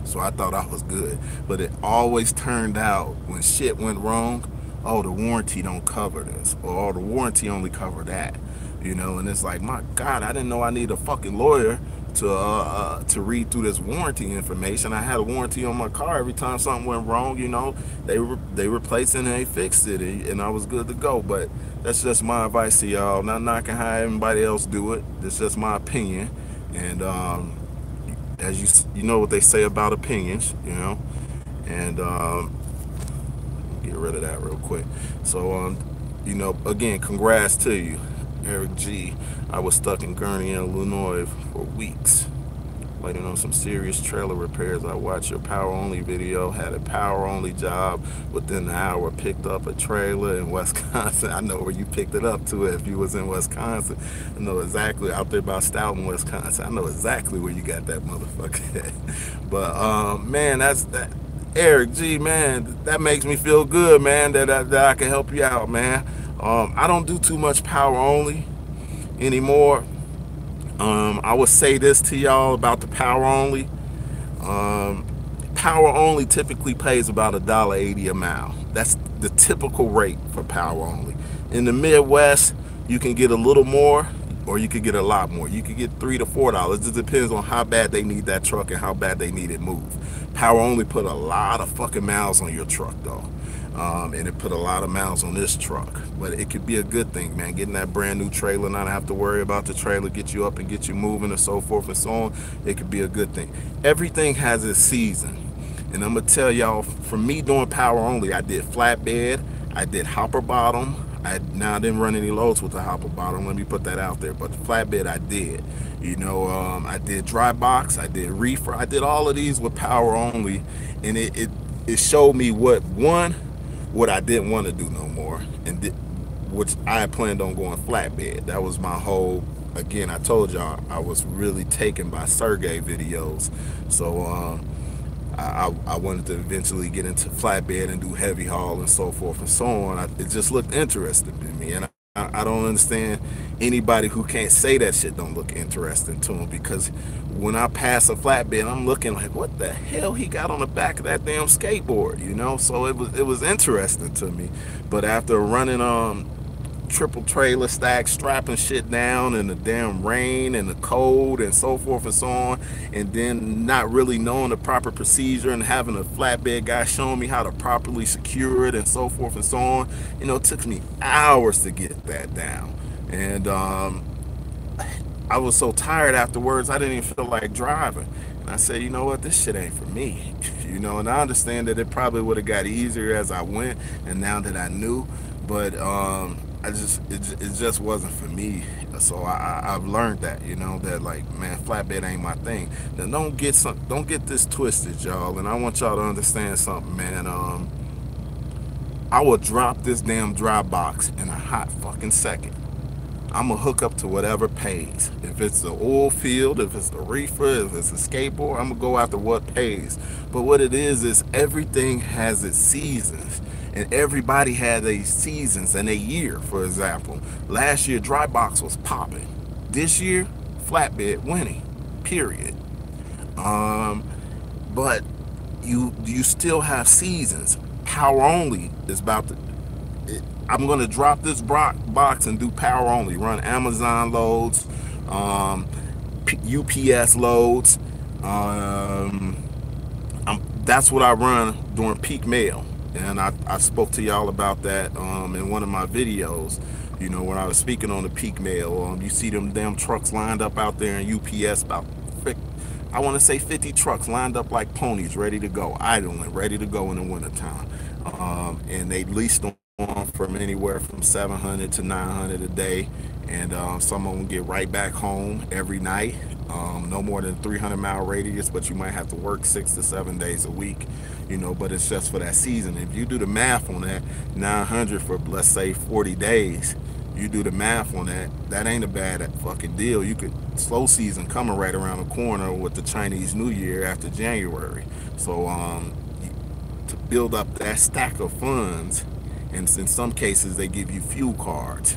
so I thought I was good. But it always turned out when shit went wrong, oh, the warranty don't cover this, or oh, the warranty only cover that, you know. And it's like, my God, I didn't know I need a fucking lawyer to read through this warranty information. I had a warranty on my car. Every time something went wrong, you know, they replaced it and they fixed it, and I was good to go. But that's just my advice to y'all. Not knocking how everybody else do it. It's just my opinion. And as you know what they say about opinions, you know. And get rid of that real quick. So you know, again, congrats to you, Eric G. I was stuck in Gurney, Illinois for weeks, waiting on some serious trailer repairs. I watched your power only video, had a power only job. Within the hour, picked up a trailer in Wisconsin. I know where you picked it up to if you was in Wisconsin. I know exactly, out there by Stoughton, Wisconsin. I know exactly where you got that motherfucker at. But man, that Eric G, man, that makes me feel good, man, that I can help you out, man. I don't do too much power only anymore. I would say this to y'all about the power only. Power only typically pays about $1.80 a mile. That's the typical rate for power only. In the Midwest, you can get a little more, or you could get a lot more. You could get $3 to $4. It depends on how bad they need that truck and how bad they need it moved. Power only put a lot of fucking miles on your truck though. And it put a lot of miles on this truck, but it could be a good thing, man. Getting that brand new trailer, not have to worry about the trailer, get you up and get you moving and so forth and so on. It could be a good thing. Everything has its season, and I'm gonna tell y'all, for me doing power only, I did flatbed, I did hopper bottom. I didn't run any loads with the hopper bottom, let me put that out there, but the flatbed I did. You know, I did dry box, I did reefer, I did all of these with power only, and it showed me what I didn't want to do no more, and which I had planned on going flatbed. That was my whole, again, I told y'all I was really taken by Sergey videos, so I wanted to eventually get into flatbed and do heavy haul and so forth and so on. It just looked interesting to me, and I don't understand anybody who can't say that shit don't look interesting to them, because when I pass a flatbed, I'm looking like, what the hell he got on the back of that damn skateboard, you know? So it was interesting to me. But after running triple trailer stack, strapping shit down in the damn rain and the cold and so forth and so on, and then not really knowing the proper procedure and having a flatbed guy showing me how to properly secure it and so forth and so on, you know, it took me hours to get that down. And I was so tired afterwards, I didn't even feel like driving. And I said, you know what, this shit ain't for me. You know, and I understand that it probably would have got easier as I went and now that I knew, but it just wasn't for me. So I've learned that, you know, that like, man, flatbed ain't my thing. Now don't get this twisted, y'all, and I want y'all to understand something, man. I will drop this damn dry box in a hot fucking second. I'm gonna hook up to whatever pays. If it's the oil field, if it's the reefer, if it's a skateboard, I'm gonna go after what pays. But what it is everything has its seasons, and everybody had their seasons and a year. For example, last year dry box was popping. This year, flatbed winning. Period. But you still have seasons. Power only is about to. I'm gonna drop this box and do power only. Run Amazon loads, UPS loads. That's what I run during peak mail, and I spoke to y'all about that in one of my videos. You know, when I was speaking on the peak mail, you see them damn trucks lined up out there in UPS, about I want to say 50 trucks lined up like ponies, ready to go, idling, ready to go in the wintertime. And they leased them from anywhere from 700 to 900 a day, and some of them get right back home every night. No more than 300-mile radius, but you might have to work 6 to 7 days a week, you know, but it's just for that season. If you do the math on that, 900 for, let's say, 40 days, you do the math on that, that ain't a bad fucking deal. You could, slow season coming right around the corner with the Chinese New Year after January. So to build up that stack of funds, and in some cases they give you fuel cards,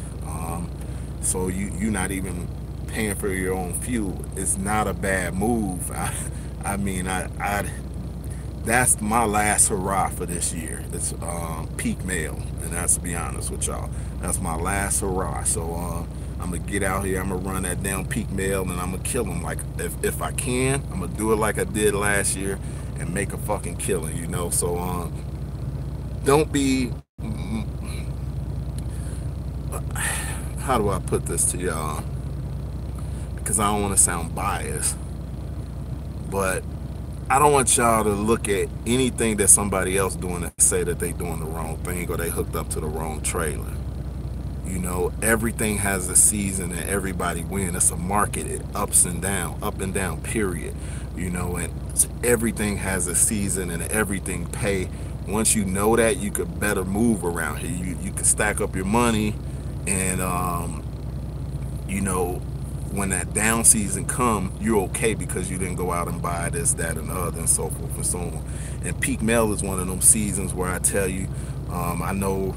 so you're not even paying for your own fuel. It's not a bad move. I mean, that's my last hurrah for this year. It's peak mail, and that's, to be honest with y'all, that's my last hurrah. So I'm gonna get out here, I'm gonna run that down peak mail, and I'm gonna kill them. Like, if I can, I'm gonna do it like I did last year and make a fucking killing, you know. So don't be, how do I put this to y'all, because I don't want to sound biased, but I don't want y'all to look at anything that somebody else doing and say that they doing the wrong thing or they hooked up to the wrong trailer. You know, everything has a season and everybody wins. It's a market, it ups and down, up and down, period. You know, and everything has a season and everything pay. Once you know that, you could better move around here. You can stack up your money, and you know, when that down season come, you're okay because you didn't go out and buy this, that, and the other, and so forth and so on. And peak mail is one of them seasons where I tell you, I know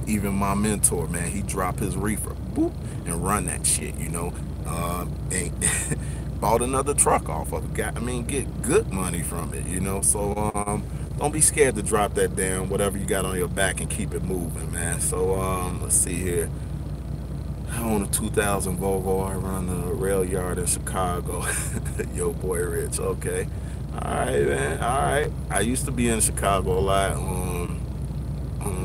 even my mentor, man, he drop his reefer, boop, and run that shit, you know. And bought another truck off of it. Get good money from it, you know. So don't be scared to drop that down, whatever you got on your back, and keep it moving, man. So let's see here. I own a 2000 Volvo. I run a rail yard in Chicago. Yo, boy, Rich. Okay. All right, man. All right. I used to be in Chicago a lot.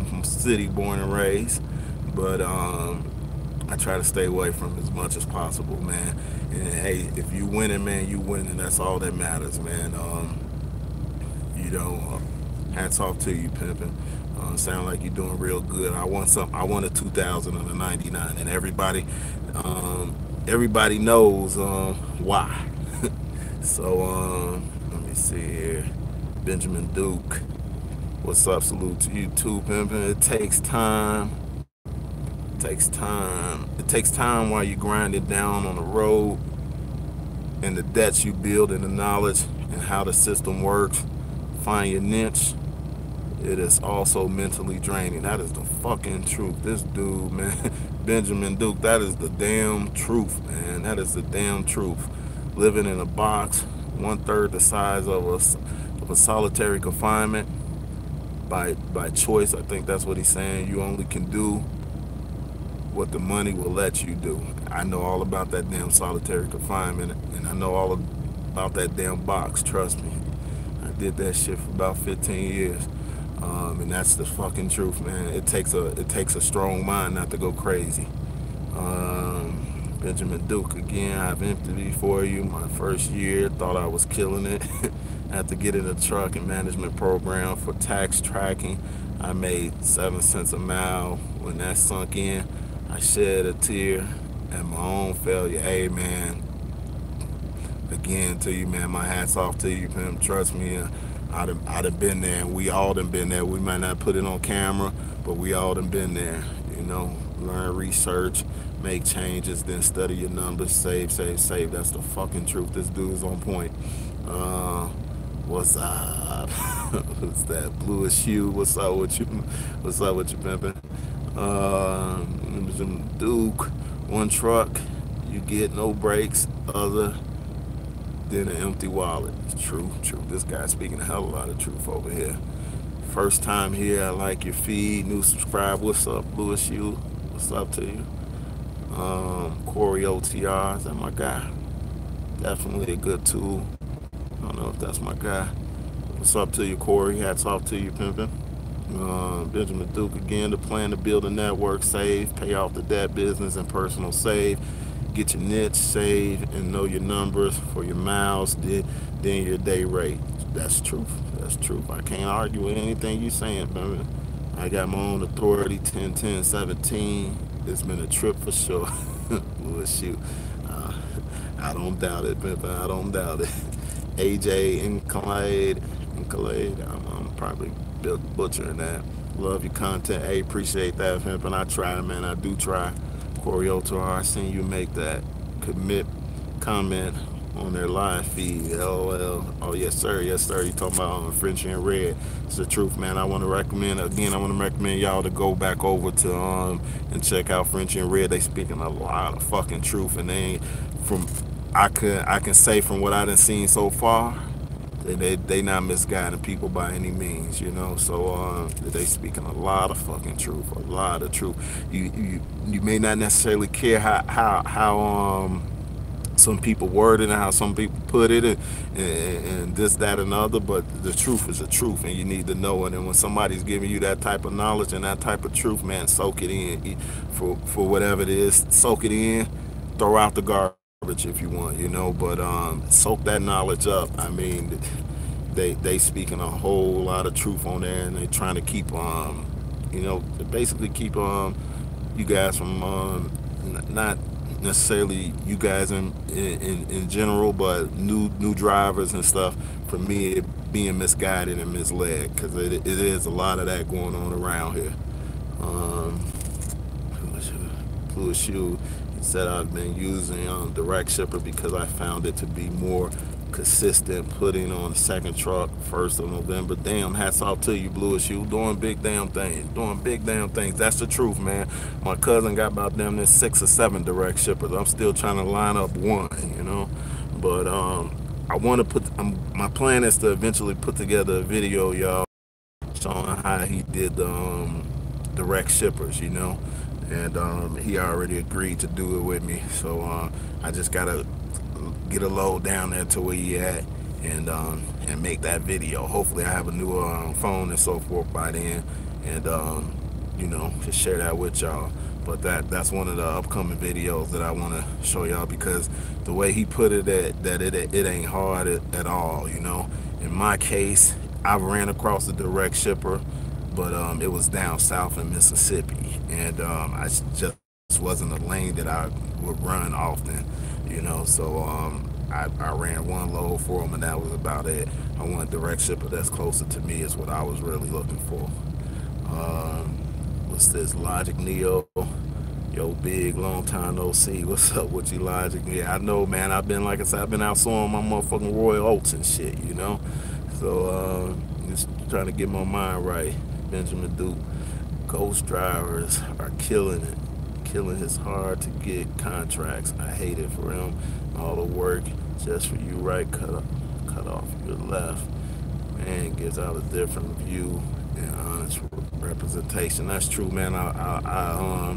From city, born and raised, but I try to stay away from as much as possible, man. And hey, if you winning, man, you winning. That's all that matters, man. You know, hats off to you, pimping. Sound like you're doing real good. I want a 2000 and a 99, and everybody knows why. So let me see here. Benjamin Duke, what's up? Salute to you too, pimping. It takes time. It takes time. It takes time while you grind it down on the road, and the debts you build, and the knowledge and how the system works. Find your niche. It is also mentally draining. That is the fucking truth. This dude, man, Benjamin Duke, that is the damn truth, man. That is the damn truth. Living in a box, 1/3 the size of a solitary confinement by choice. I think that's what he's saying. You only can do what the money will let you do. I know all about that damn solitary confinement, and I know all about that damn box. Trust me. I did that shit for about 15 years. And that's the fucking truth, man. It takes a strong mind not to go crazy. Benjamin Duke again. I've empathy for you. My first year, thought I was killing it. Had to get in a truck and management program for tax tracking. I made 7 cents a mile. When that sunk in, I shed a tear at my own failure. Hey, man. Again to you, man. My hat's off to you, pimp. Trust me. I done been there, and we all done been there. We might not put it on camera, but we all done been there. You know, learn, research, make changes, then study your numbers, save. That's the fucking truth. This dude is on point. What's up? What's that? Bluish hue. What's up with you? What's up with you, pimpin'? Duke, one truck, you get no breaks, other than an empty wallet. True. This guy's speaking a hell of a lot of truth over here. First time here, I like your feed. New subscribe. What's up, Bluish hue? What's up to you? Corey OTR, is that my guy? Definitely a good tool. I don't know if that's my guy. What's up to you, Corey? Hats off to you, pimpin'. Benjamin Duke again. The plan to build a network, save, pay off the debt, business, and personal save. Get your niche, save, and know your numbers for your miles, then your day rate. That's truth. That's truth. I can't argue with anything you saying, baby. I got my own authority, 10, 10, 17. It's been a trip for sure. Well, shoot. I don't doubt it, baby. I don't doubt it. AJ and Khaled. I'm probably butchering that. Love your content. Hey, appreciate that, pimp. And I try, man. I do try. Corey Otor, I seen you make that comment on their live feed. LOL. Oh, yes, sir. Yes, sir. You talking about French and Red. It's the truth, man. I want to recommend y'all to go back over to and check out French and Red. They speaking a lot of fucking truth, and they I can say from what I done seen so far, they not misguiding people by any means, you know. So they speaking a lot of fucking truth, a lot of truth. You may not necessarily care how some people word it and how some people put it, and this, that, and other, but the truth is the truth, and you need to know it. And when somebody's giving you that type of knowledge and that type of truth, man, soak it in. For whatever it is, soak it in. Throw out the garbage if you want, you know, but soak that knowledge up. I mean, they speaking a whole lot of truth on there, and they trying to keep basically keep you guys from not necessarily you guys in general, but new drivers and stuff, for me, it being misguided and misled, because it is a lot of that going on around here. Blue shoe. Said I've been using direct shipper because I found it to be more consistent. Putting on the second truck 1st of November. Damn, hats off to you, Bluish. You doing big damn things. That's the truth, man. My cousin got about damn near 6 or 7 direct shippers. I'm still trying to line up one, you know. But I want to put. My plan is to eventually put together a video, y'all, showing how he did the direct shippers, you know, and he already agreed to do it with me. So I just gotta get a load down there to where he at, and make that video. Hopefully, I have a new phone and so forth by then, and you know, just share that with y'all. But that's one of the upcoming videos that I want to show y'all, because the way he put it, that it ain't hard at all, you know. In my case, I ran across the direct shipper, but it was down south in Mississippi, and I just wasn't a lane that I would run often, you know. So I ran one load for him, and that was about it. I want a direct shipper that's closer to me is what I was really looking for. What's this? Logic Neo. Yo, Bigg, long time no see. What's up with you, Logic? Yeah, I know, man. I've been, like I said, I've been out sewing my motherfucking Royal Oats and shit, you know? So, just trying to get my mind right. Benjamin Duke. Ghost drivers are killing it. Killing his hard to get contracts. I hate it for him. All the work just for you, right? Cut off your left. Man, gives out a different view and honest representation. That's true, man. I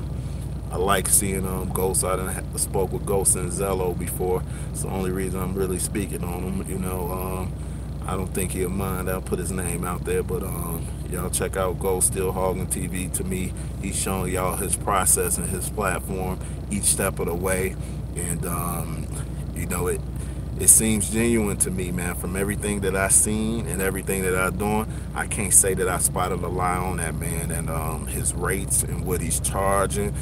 like seeing Ghost. I done spoke with Ghost and Zello before. It's the only reason I'm really speaking on him. You know, I don't think he'll mind. I'll put his name out there, but y'all check out Ghost Still Hogging TV. To me, he's showing y'all his process and his platform each step of the way, and you know, it seems genuine to me, man. From everything that I seen and everything that I doing, I can't say that I spotted a lie on that man, and his rates and what he's charging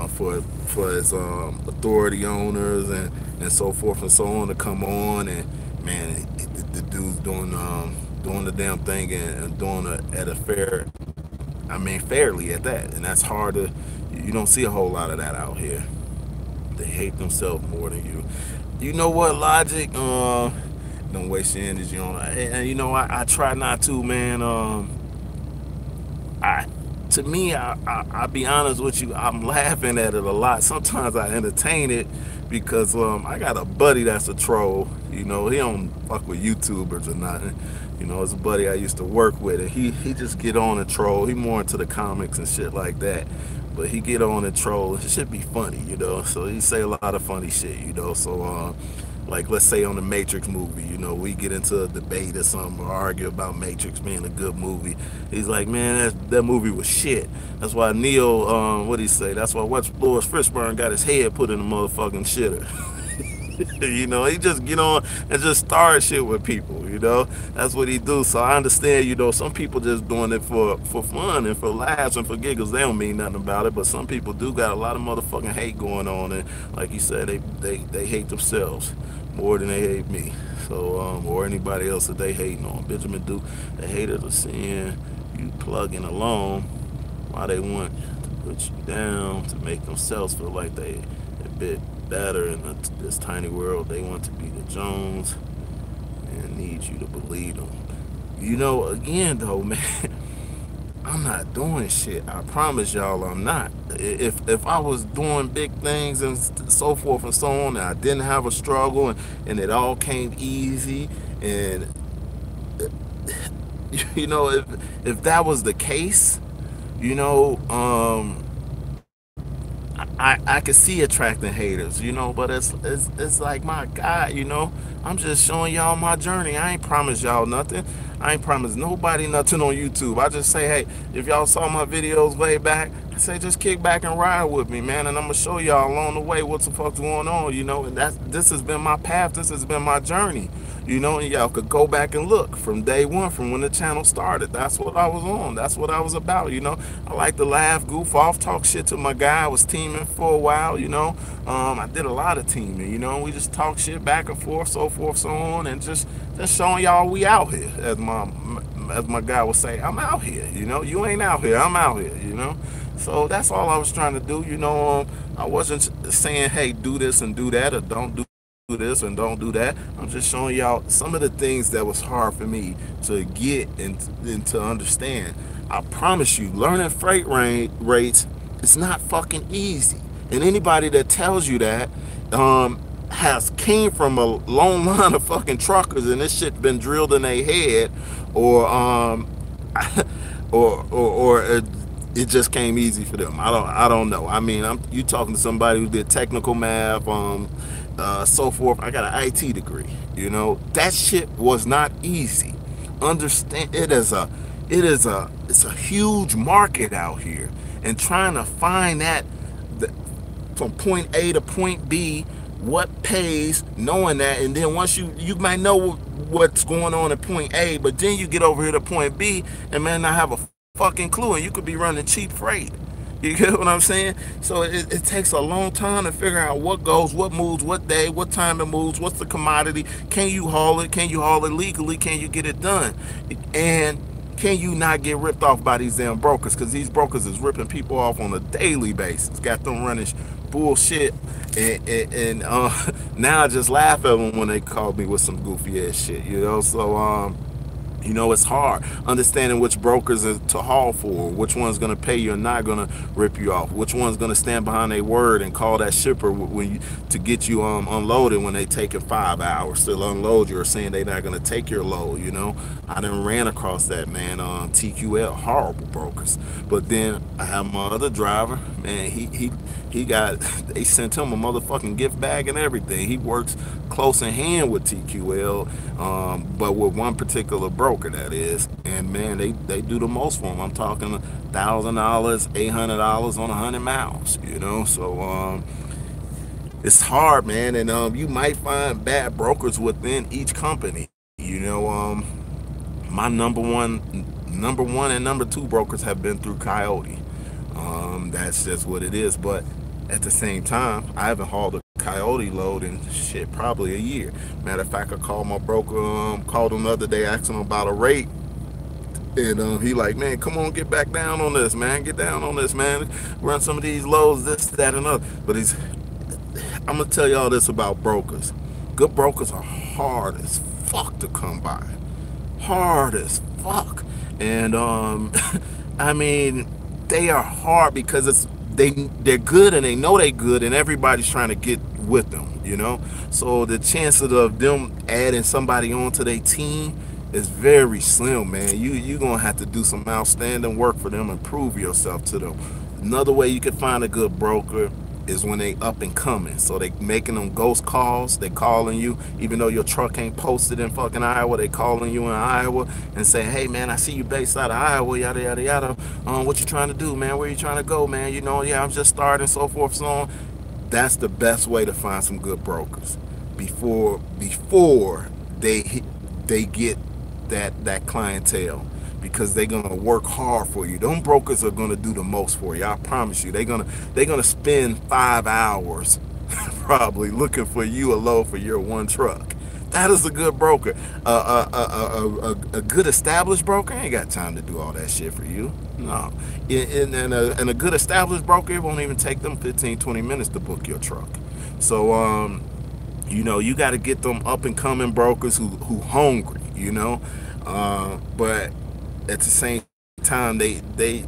for his authority owners and so forth and so on to come on, and man, the dude's doing the damn thing, and doing it at a fairly at that, and that's hard to. You don't see a whole lot of that out here. They hate themselves more than you. You know what, Logic? Don't waste your energy on it. And you know, I try not to, man. I'll be honest with you, I'm laughing at it a lot. Sometimes I entertain it because I got a buddy that's a troll. You know, he don't fuck with YouTubers or nothing. You know, it's a buddy I used to work with, and he just get on and troll. He more into the comics and shit like that. But he get on and troll. It should be funny, you know. So he say a lot of funny shit, you know. So like, let's say on the Matrix movie, you know, we get into a debate or something, or argue about Matrix being a good movie. He's like, man, that movie was shit. That's why Neo, what'd he say? That's why Louis Fishburne got his head put in the motherfucking shitter. You know, he just get on and just start shit with people, you know. That's what he do. So I understand, you know, some people just doing it for fun and for laughs and for giggles. They don't mean nothing about it, but some people do got a lot of motherfucking hate going on, and like you said, they hate themselves more than they hate me. So or anybody else that they hating on. Benjamin Duke, the haters are seeing you plugging along while they want to put you down to make themselves feel like they a bit better in this tiny world. They want to be the Jones and need you to believe them. You know, again though, man, I'm not doing shit. I promise y'all I'm not. If I was doing big things and so forth and so on, and I didn't have a struggle, and it all came easy, and you know, if that was the case, you know, I could see attracting haters, you know, but it's like, my God, you know, I'm just showing y'all my journey. I ain't promised y'all nothing. I ain't promised nobody nothing on YouTube. I just say, hey, if y'all saw my videos way back, I say just kick back and ride with me, man, and I'm gonna show y'all along the way what's the fuck's going on, you know. And this has been my path. This has been my journey, you know. And y'all could go back and look from day one, from when the channel started. That's what I was on. That's what I was about, you know. I like to laugh, goof off, talk shit to my guy. I was teaming for a while, you know. I did a lot of teaming, you know. We just talk shit back and forth, so on, and just showing y'all we out here, as my guy would say. I'm out here, you know. You ain't out here, I'm out here, you know. So that's all I was trying to do, you know. I wasn't saying, hey, do this and do that, or don't do this and don't do that. I'm just showing y'all some of the things that was hard for me to get and to understand. I promise you, learning freight rates is not fucking easy. And anybody that tells you that, has came from a long line of fucking truckers, and this shit been drilled in their head, or it just came easy for them. I don't know. I mean, you talking to somebody who did technical math, so forth. I got an IT degree. That shit was not easy. Understand? It's a huge market out here, and trying to find that from point A to point B, what pays, knowing that, and then once you might know what's going on at point A, but then you get over here to point B and man not have a fucking clue, and you could be running cheap freight. You get what I'm saying? So it takes a long time to figure out what goes, what moves, what day, what time it moves, what's the commodity. Can you haul it? Can you haul it legally? Can you get it done? And can you not get ripped off by these damn brokers? Because these brokers is ripping people off on a daily basis. Got them running bullshit. And now I just laugh at them when they call me with some goofy ass shit, So, it's hard understanding which brokers to haul for, which one's going to pay you and not going to rip you off, which one's going to stand behind their word and call that shipper to get you unloaded when they taking 5 hours to unload you, or saying they're not going to take your load. I done ran across that, man. TQL, horrible brokers. But then I have my other driver, man. He got they sent him a motherfucking gift bag and everything. He works close in hand with TQL, but with one particular broker, that is. And man, they do the most for him. I'm talking $1,000, $800 on 100 miles. So it's hard, man. And you might find bad brokers within each company. My number one and number two brokers have been through Coyote. That's just what it is. But at the same time, I haven't hauled a Coyote load in shit probably a year. Matter of fact, I called my broker, called him the other day, asked him about a rate, and he like, man, come on, get back down on this, man, get down on this, man, run some of these loads, this, that, and other. But I'm gonna tell y'all this about brokers. Good brokers are hard as fuck to come by, hard as fuck, and I mean, they are hard because they're good, and they know they're good, and everybody's trying to get with them, so the chances of them adding somebody onto their team is very slim, man. You gonna have to do some outstanding work for them and prove yourself to them. Another way you can find a good broker is when they up and coming. So they making them ghost calls. They calling you, even though your truck ain't posted in fucking Iowa. They calling you in Iowa and saying, hey man, I see you based out of Iowa, yada yada yada. What you trying to do, man? Where you trying to go, man? Yeah, I'm just starting, so forth, so on. That's the best way to find some good brokers before they get that clientele, because they're gonna work hard for you. Them brokers are gonna do the most for you. I promise you. They're gonna spend 5 hours probably looking for you a load for your one truck. That is a good broker. A good established broker ain't got time to do all that shit for you. No. And a good established broker, it won't even take them 15-20 minutes to book your truck. So you got to get them up and coming brokers who hungry, but at the same time, they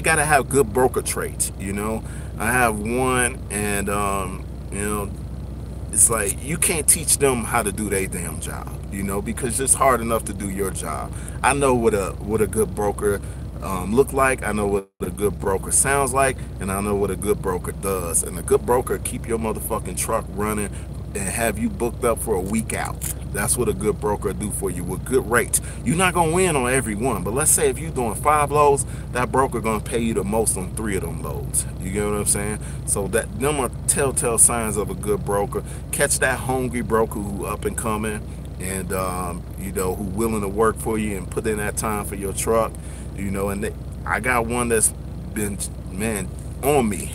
got to have good broker traits. I have one, and it's like you can't teach them how to do their damn job, because it's hard enough to do your job. I know what a good broker look like. I know what a good broker sounds like, and I know what a good broker does. And a good broker keep your motherfucking truck running and have you booked up for a week out. That's what a good broker do for you with good rates. You're not gonna win on every one, but let's say if you're doing 5 loads, that broker gonna pay you the most on 3 of them loads. You get what I'm saying? So them are telltale signs of a good broker. Catch that hungry broker who up and coming, and who willing to work for you and put in that time for your truck. And I got one that's been, man, on me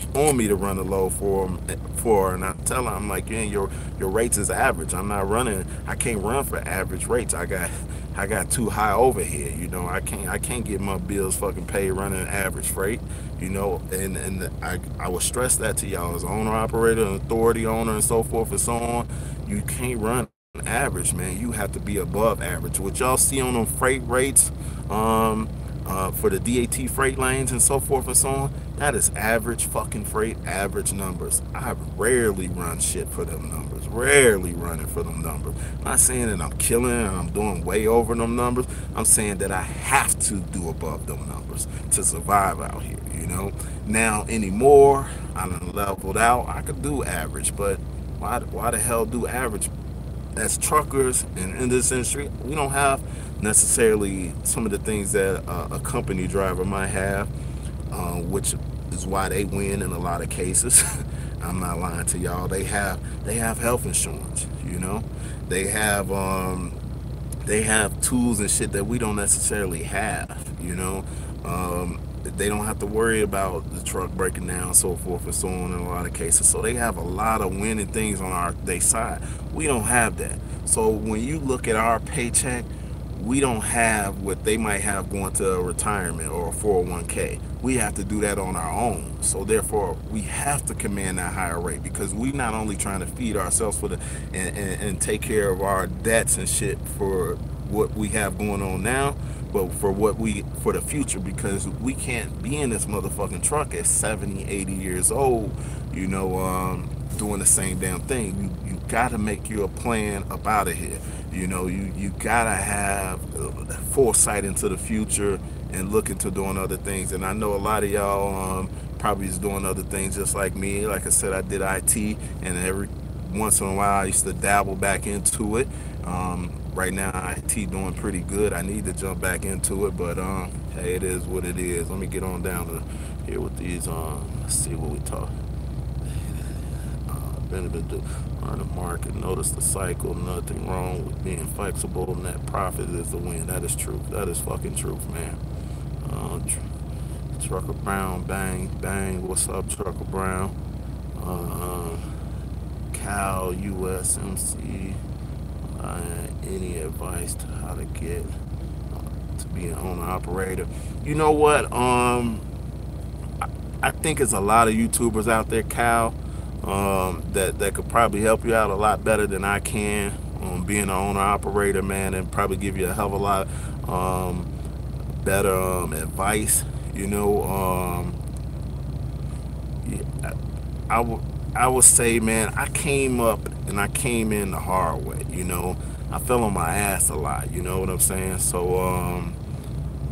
to run a load for her, and I tell her, I'm like, yeah, your rates is average. I can't run for average rates. I got too high overhead. I can't get my bills fucking paid running average freight. And I will stress that to y'all as owner operator and authority owner and so forth and so on. You can't run average, man. You have to be above average. What y'all see on them freight rates, for the DAT freight lanes and so forth and so on, that is average fucking freight, average numbers. I rarely run shit for them numbers. Rarely running for them numbers. I'm not saying that I'm killing and I'm doing way over them numbers. I'm saying that I have to do above them numbers to survive out here, you know? Now, anymore, I done leveled out. I could do average, but why the hell do average? As truckers and in this industry, we don't have necessarily some of the things that a company driver might have, which is why they win in a lot of cases. I'm not lying to y'all. They have health insurance, you know. They have tools and shit that we don't necessarily have, you know. They don't have to worry about the truck breaking down, so forth and so on in a lot of cases. So they have a lot of winning things on their side. We don't have that. So when you look at our paycheck, we don't have what they might have going to a retirement or a 401k. We have to do that on our own. So therefore, we have to command that higher rate because we not only trying to feed ourselves for and take care of our debts and shit for what we have going on now, but for the future, because we can't be in this motherfucking truck at 70, 80 years old, you know, doing the same damn thing. You gotta make you a plan up out of here. You know, you gotta have foresight into the future and look into doing other things. And I know a lot of y'all probably is doing other things just like me. Like I said, I did IT, and every once in a while I used to dabble back into it. Right now IT doing pretty good. I need to jump back into it, but hey, it is what it is. Let me get on down to here with these. Let's see what we talk. Benefit on the market. Notice the cycle. Nothing wrong with being flexible. Net profit is the win. That is truth. That is fucking truth, man. Trucker Brown, bang bang. What's up, Trucker Brown? Cal USMC. Any advice to how to get to be an owner operator? You know what? I think there's a lot of YouTubers out there, Cal, that could probably help you out a lot better than I can on being an owner operator, man, and probably give you a hell of a lot better advice. You know, yeah, I would say, man, I came in the hard way. You know, I fell on my ass a lot. You know what I'm saying? So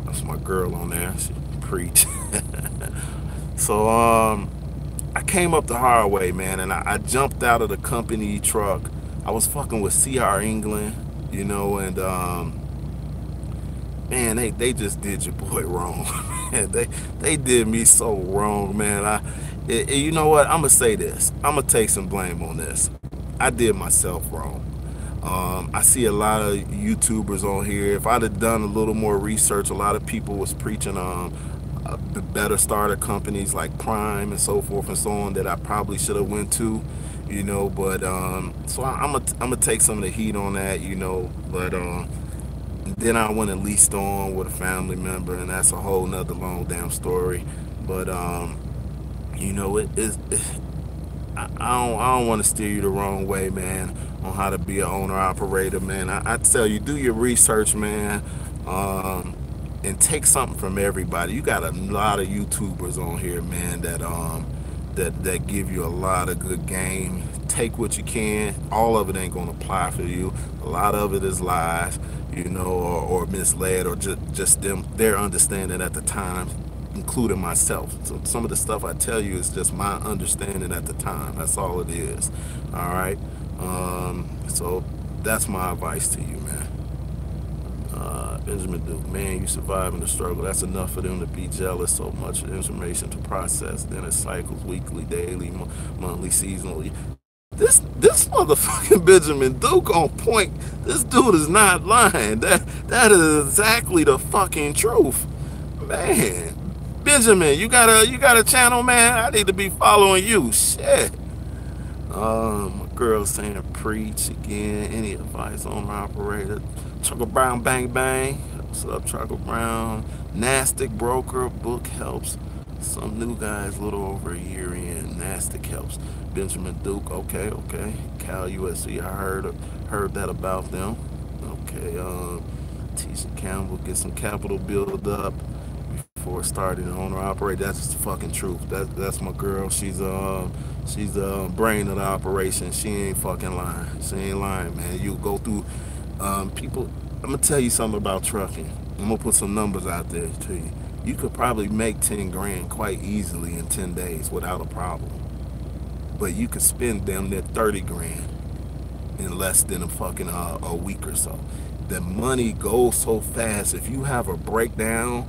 that's my girl on there. She preach. So I came up the hard way, man, and I jumped out of the company truck. I was fucking with CR England, you know, and man, they just did your boy wrong. they did me so wrong, man. You know what? I'm gonna say this. I'm gonna take some blame on this. I did myself wrong. I see a lot of YouTubers on here. If I'd have done a little more research, a lot of people was preaching the better starter companies like Prime and so forth and so on that I probably should have went to, you know. But so I'm gonna take some of the heat on that, you know. But then I went and leased on with a family member, and that's a whole nother long damn story. But you know, I don't want to steer you the wrong way, man, on how to be an owner operator, man. I tell you, do your research, man, and take something from everybody. You got a lot of YouTubers on here, man, that give you a lot of good game. Take what you can. All of it ain't gonna apply for you. A lot of it is lies, you know, or misled, or just their understanding at the time, including myself. So some of the stuff I tell you is just my understanding at the time. That's all it is. All right. So that's my advice to you, man. Benjamin Duke, man, you surviving the struggle. That's enough for them to be jealous. So much information to process. Then it cycles weekly, daily, monthly, seasonally. This motherfucking Benjamin Duke on point. This dude is not lying. That is exactly the fucking truth, man. Benjamin, you got a channel, man. I need to be following you. Shit. My girl saying preach again. Any advice on my operator? Trucker Brown, bang bang. What's up, Trucker Brown? Nastic broker, book helps. Some new guys, a little over a year in. Nastic helps. Benjamin Duke, okay. Cal USC, I heard that about them. Okay, Tisha Campbell, get some capital build up. before starting to own or operate. That's just the fucking truth. That's my girl. She's the brain of the operation. She ain't fucking lying. She ain't lying, man. You go through people. I'm gonna tell you something about trucking. I'm gonna put some numbers out there to you. You could probably make 10 grand quite easily in 10 days without a problem. But you could spend damn near 30 grand in less than a fucking a week or so. The money goes so fast. If you have a breakdown,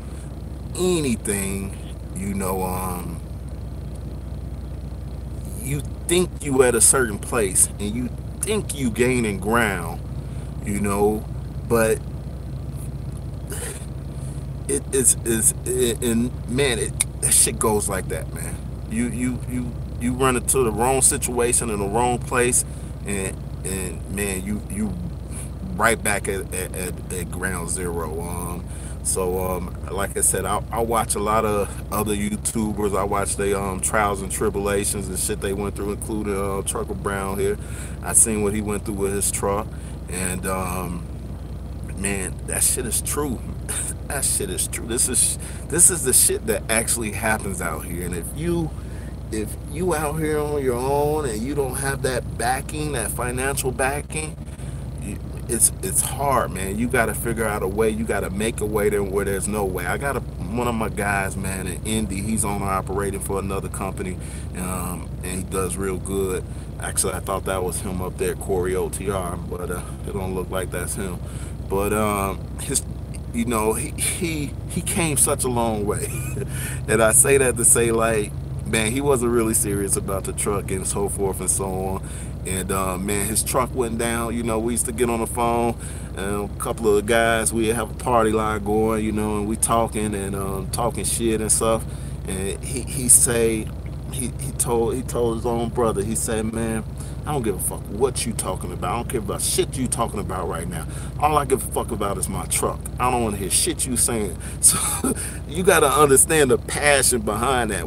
anything, you know, you think you at a certain place and you think you gaining ground, you know, but that shit goes like that, man. You run into the wrong situation in the wrong place, and man, you right back at ground zero. Like I said, I watch a lot of other YouTubers. I watch their trials and tribulations and shit they went through, including Trucker Brown here. I seen what he went through with his truck, and man, that shit is true. That shit is true. This is the shit that actually happens out here. And if you out here on your own and you don't have that backing, that financial backing, it's hard, man. You got to figure out a way. You got to make a way there where there's no way. I got one of my guys, man, in Indy. He's owner operating for another company, and he does real good. Actually, I thought that was him up there, Corey OTR, but it don't look like that's him. But you know, he came such a long way. And I say that to say, like, man, he wasn't really serious about the truck and so forth and so on. And man, his truck went down. You know, we used to get on the phone, and a couple of guys, we have a party line going, you know, and we talking and talking shit and stuff. And he told his own brother, he said, man, I don't give a fuck what you talking about. I don't care about shit you talking about right now. All I give a fuck about is my truck. I don't want to hear shit you saying. So you got to understand the passion behind that.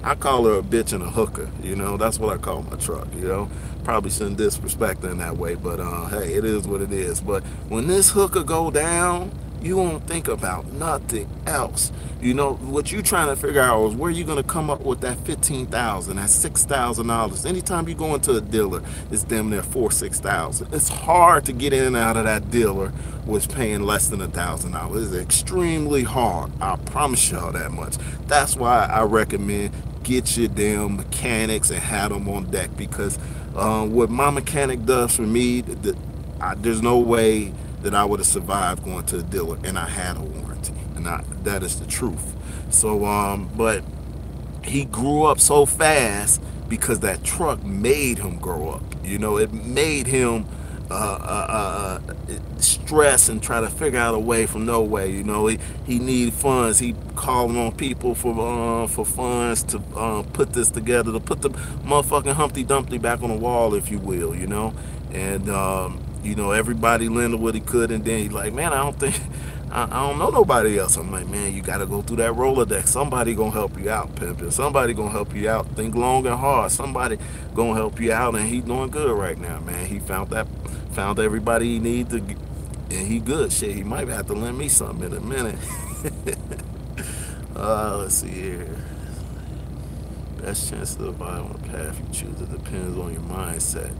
I call her a bitch and a hooker. You know, that's what I call my truck. You know, probably shouldn't disrespect her in that way, but hey, it is what it is. But when this hooker go down, you won't think about nothing else. You know, what you trying to figure out is where you're going to come up with that $15,000, that $6,000. Anytime you go into a dealer, it's damn near $4,000, $6,000. It's hard to get in and out of that dealer with paying less than $1,000. It's extremely hard. I promise y'all that much. That's why I recommend get your damn mechanics and have them on deck, because what my mechanic does for me, there's no way that I would have survived going to a dealer, and I had a warranty, and that is the truth. So but he grew up so fast because that truck made him grow up. You know, it made him stress and try to figure out a way from no way. You know, he needed funds. He calling on people for funds to put this together, to put the motherfucking Humpty Dumpty back on the wall, if you will. You know, and you know, everybody lended what he could, and then he's like, man, I don't know nobody else. I'm like, man, you got to go through that Rolodex. Somebody gonna help you out, pimping. Somebody gonna help you out. Think long and hard. Somebody gonna help you out, and he's doing good right now, man. He found everybody he needs to, and he good. Shit, he might have to lend me something in a minute. Let's see here. Best chance to survive on the path you choose. It depends on your mindset,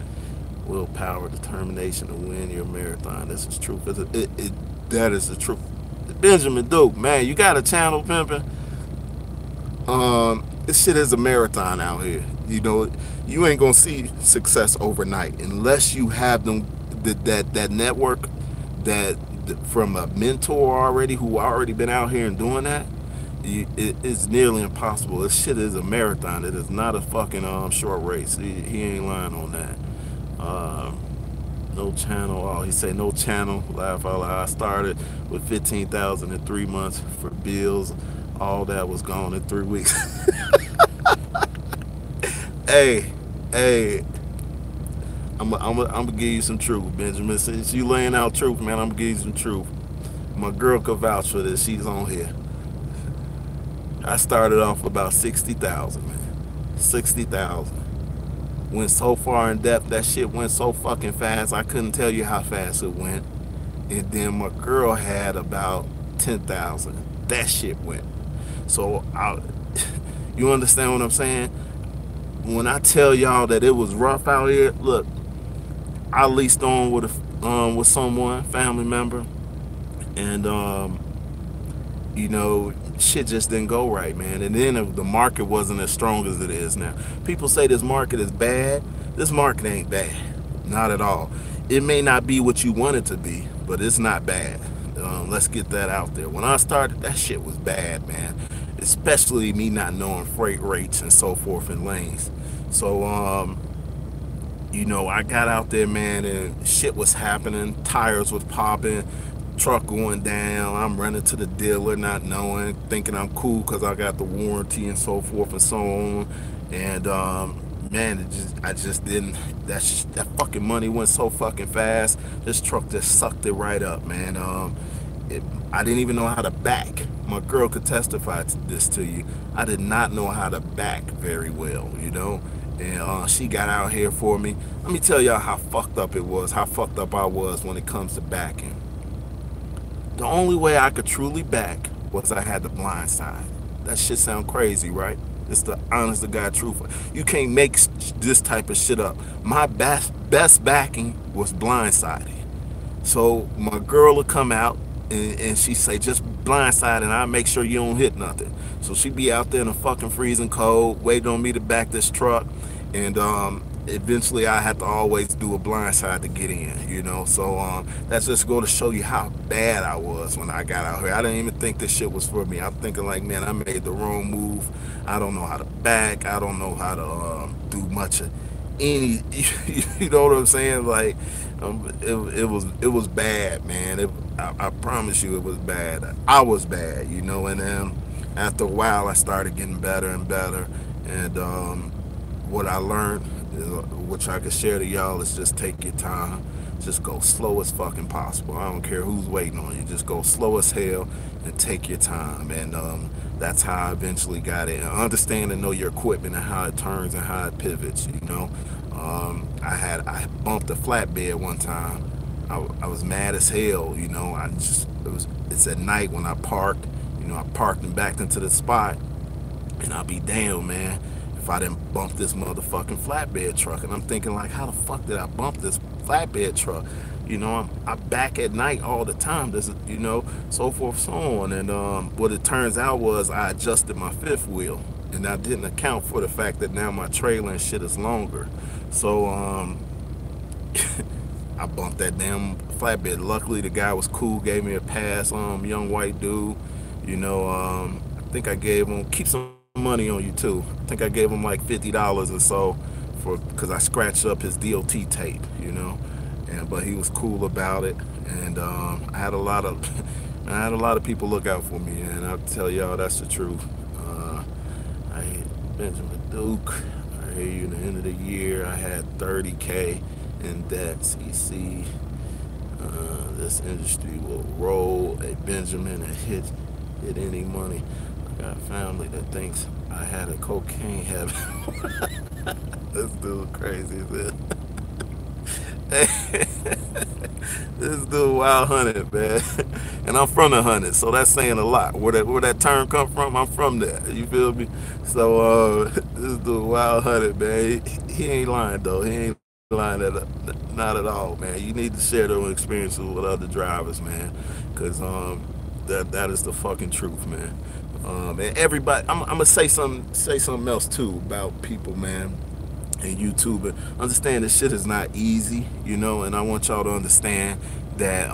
willpower, determination to win your marathon. This is truth. That is the truth. Benjamin Duke, man, you got a channel, pimping. This shit is a marathon out here. You know, you ain't gonna see success overnight unless you have that network from a mentor already, who already been out here and doing that. It's nearly impossible. This shit is a marathon. It is not a fucking short race. He ain't lying on that. No channel. Oh, he said no channel. Laugh out loud. I started with 15,000 in 3 months for bills. All that was gone in 3 weeks. Hey, I'm gonna give you some truth, Benjamin. Since you laying out truth, man, I'm gonna give you some truth. My girl could vouch for this. She's on here. I started off about 60,000, man. 60,000. Went so far in depth, that shit went so fucking fast, I couldn't tell you how fast it went. And then my girl had about 10,000. that shit went. So you understand what I'm saying? When I tell y'all that it was rough out here, look, I leased on with someone, family member, and you know, shit just didn't go right, man. And then the market wasn't as strong as it is now. People say this market is bad. This market ain't bad, not at all. It may not be what you want it to be, but it's not bad. Let's get that out there. When I started, that shit was bad, man. Especially me not knowing freight rates and so forth in lanes. So you know, I got out there, man, and shit was happening. Tires was popping, truck going down. I'm running to the dealer, not knowing, thinking I'm cool because I got the warranty and so forth and so on. And man, I just didn't. That fucking money went so fucking fast. This truck just sucked it right up, man. I didn't even know how to back. My girl could testify to this to you. I did not know how to back very well, you know. And she got out here for me. Let me tell y'all how fucked up it was, how fucked up I was when it comes to backing. The only way I could truly back was I had the blind side. That shit sound crazy, right? It's the honest to God truth. You can't make this type of shit up. My best backing was blindsided. So my girl would come out and she say, just blindside and I make sure you don't hit nothing. So she be out there in the fucking freezing cold, waiting on me to back this truck. And eventually I had to always do a blindside to get in, you know. So that's just going to show you how bad I was when I got out here. I didn't even think this shit was for me. I'm thinking like, man, I made the wrong move. I don't know how to back. I don't know how to do much of any, you know what I'm saying? Like, it was bad, man. I promise you it was bad. I was bad, you know. And then after a while I started getting better and better. And what I learned, which I could share to y'all, is just take your time. Just go slow as fucking possible. I don't care who's waiting on you. Just go slow as hell and take your time. And that's how I eventually got it. And understand and know your equipment and how it turns and how it pivots, you know. I bumped a flatbed one time. I was mad as hell, you know. It's at night when I parked. You know, I parked and backed into the spot. And I'll be damned, man, if I didn't bump this motherfucking flatbed truck. And I'm thinking like, how the fuck did I bump this flatbed truck? You know, I back at night all the time. This, you know, so forth, so on. And what it turns out was I adjusted my fifth wheel, and I didn't account for the fact that now my trailer and shit is longer. So I bumped that damn flatbed. Luckily, the guy was cool, gave me a pass. Young white dude. You know, I think I gave him, keep some money on you too. I think I gave him like $50 or so because I scratched up his DOT tape, you know. But he was cool about it. And I had a lot of people look out for me, and I'll tell y'all that's the truth. I hit Benjamin Duke. I hear you, at the end of the year I had 30K in debts. CC. This industry will roll a Benjamin and hit any money. I got a family that thinks I had a cocaine habit. This dude crazy, man. This dude wild hunted, man. And I'm from the hunted, so that's saying a lot. Where that term come from, I'm from there. You feel me? So this dude wild hunted, man. He ain't lying though. He ain't lying not at all, man. You need to share those experiences with other drivers, man, because that is the fucking truth, man. And everybody, I'm gonna say something else too about people, man, and YouTube. And understand this shit is not easy, you know. And I want y'all to understand that,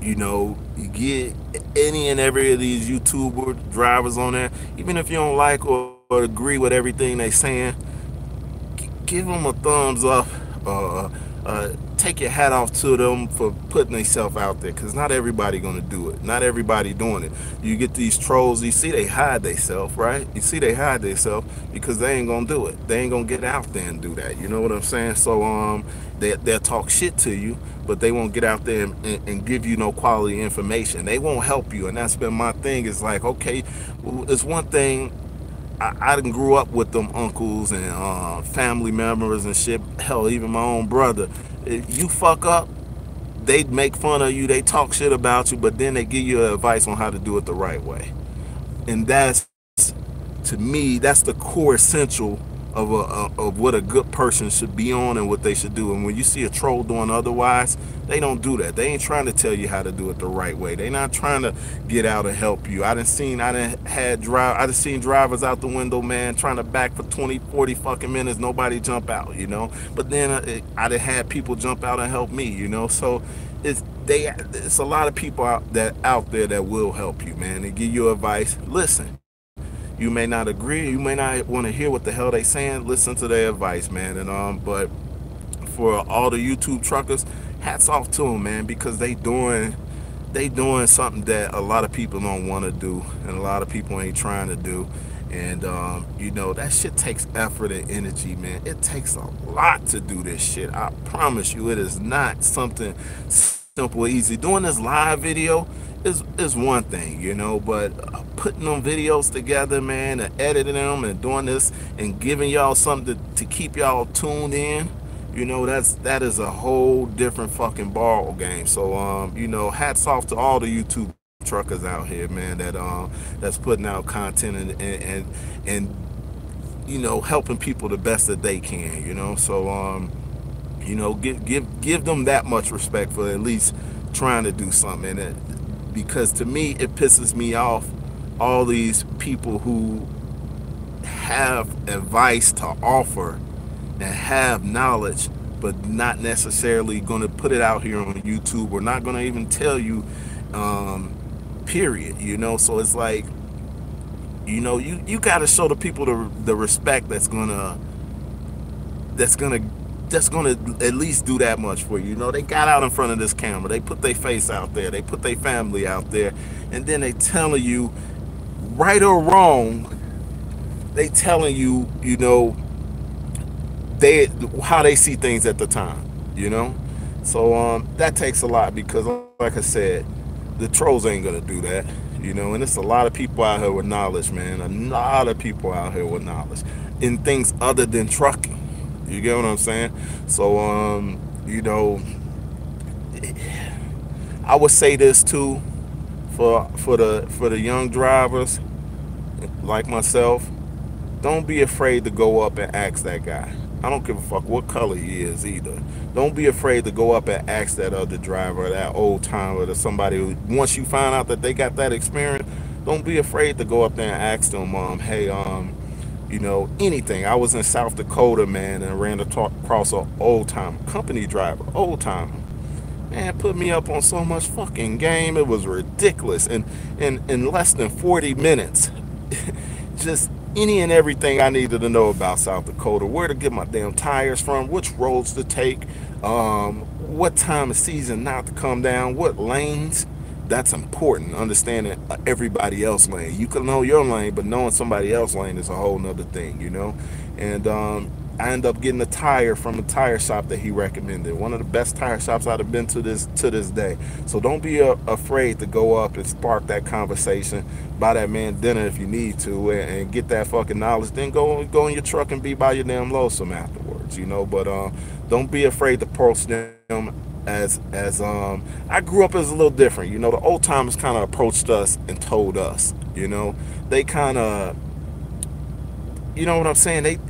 you know, you get any and every of these YouTuber drivers on there, even if you don't like or agree with everything they saying, give them a thumbs up. Take your hat off to them for putting themselves out there, because not everybody gonna do it. Not everybody doing it. You get these trolls, you see they hide themselves, right? You see they hide themselves because they ain't gonna do it. They ain't gonna get out there and do that. You know what I'm saying? So they'll talk shit to you, but they won't get out there and give you no quality information. They won't help you. And that's been my thing. It's like, okay, well, it's one thing. I done grew up with them uncles and family members and shit. Hell, even my own brother. If you fuck up, they make fun of you, they talk shit about you, but then they give you advice on how to do it the right way. And that's, to me, that's the core essential of what a good person should be on and what they should do. And when you see a troll doing otherwise, they don't do that. They ain't trying to tell you how to do it the right way. They not trying to get out and help you. I done seen drivers out the window, man, trying to back for 20, 40 fucking minutes, nobody jump out, you know. But then I done had people jump out and help me, you know. So it's a lot of people out there that will help you, man. They give you advice. Listen. You may not agree, you may not want to hear what the hell they saying. Listen to their advice, man. And but for all the YouTube truckers, hats off to them, man, because they doing something that a lot of people don't want to do, and a lot of people ain't trying to do. And you know, that shit takes effort and energy, man. It takes a lot to do this shit. I promise you, it is not something simple, easy. Doing this live video is one thing, you know, but putting them videos together, man, and editing them and doing this and giving y'all something to keep y'all tuned in, you know, that is a whole different fucking ball game. So you know, hats off to all the YouTube truckers out here, man, that's putting out content and you know, helping people the best that they can, you know. So you know, give them that much respect for at least trying to do something. And because to me, it pisses me off, all these people who have advice to offer and have knowledge, but not necessarily going to put it out here on YouTube, or not going to even tell you, period, you know. So it's like, you know, you got to show the people the respect that's gonna at least do that much for you. You know, they got out in front of this camera, they put their face out there, they put their family out there, and then they telling you, right or wrong, they telling you, you know, how they see things at the time, you know. So that takes a lot, because like I said, the trolls ain't gonna do that, you know. And it's a lot of people out here with knowledge, man. A lot of people out here with knowledge in things other than trucking. You get what I'm saying? So you know, I would say this too, for the young drivers like myself. Don't be afraid to go up and ask that guy. I don't give a fuck what color he is either. Don't be afraid to go up and ask that other driver, that old timer, or somebody who, once you find out that they got that experience, don't be afraid to go up there and ask them, hey, you know, anything. I was in South Dakota, man, and ran across an old timer, company driver, old timer. Man, put me up on so much fucking game. It was ridiculous. And in less than 40 minutes, just any and everything I needed to know about South Dakota, where to get my damn tires from, which roads to take, what time of season not to come down, what lanes. That's important, understanding everybody else's lane. You can know your lane, but knowing somebody else's lane is a whole nother thing, you know. And I ended up getting a tire from a tire shop that he recommended. One of the best tire shops I've been to this day. So don't be afraid to go up and spark that conversation. Buy that man dinner if you need to, and get that fucking knowledge. Then go in your truck and be by your damn lonesome afterwards, you know. But don't be afraid to approach them as I grew up as a little different, you know. The old timers kind of approached us and told us, you know. They kind of, you know what I'm saying,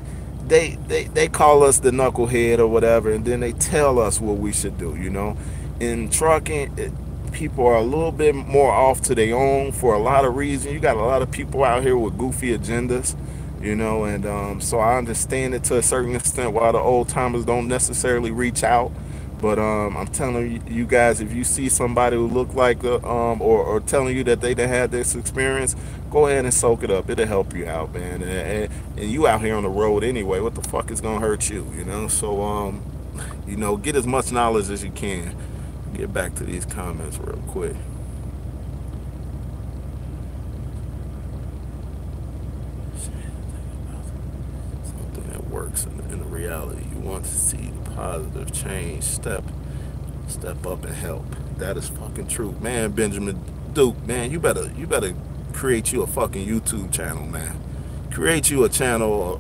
they call us the knucklehead or whatever, and then they tell us what we should do, you know. In trucking, people are a little bit more off to their own for a lot of reasons. You got a lot of people out here with goofy agendas, you know. And so I understand it to a certain extent why the old timers don't necessarily reach out. But I'm telling you guys, if you see somebody who look like or telling you that they done had this experience, go ahead and soak it up. It'll help you out, man. And you out here on the road anyway. What the fuck is gonna hurt you, you know? So you know, get as much knowledge as you can. Get back to these comments real quick. Something that works in the reality. You want to see positive change, step up and help. That is fucking true, man. Benjamin Duke, man, you better create you a fucking YouTube channel, man. Create you a channel,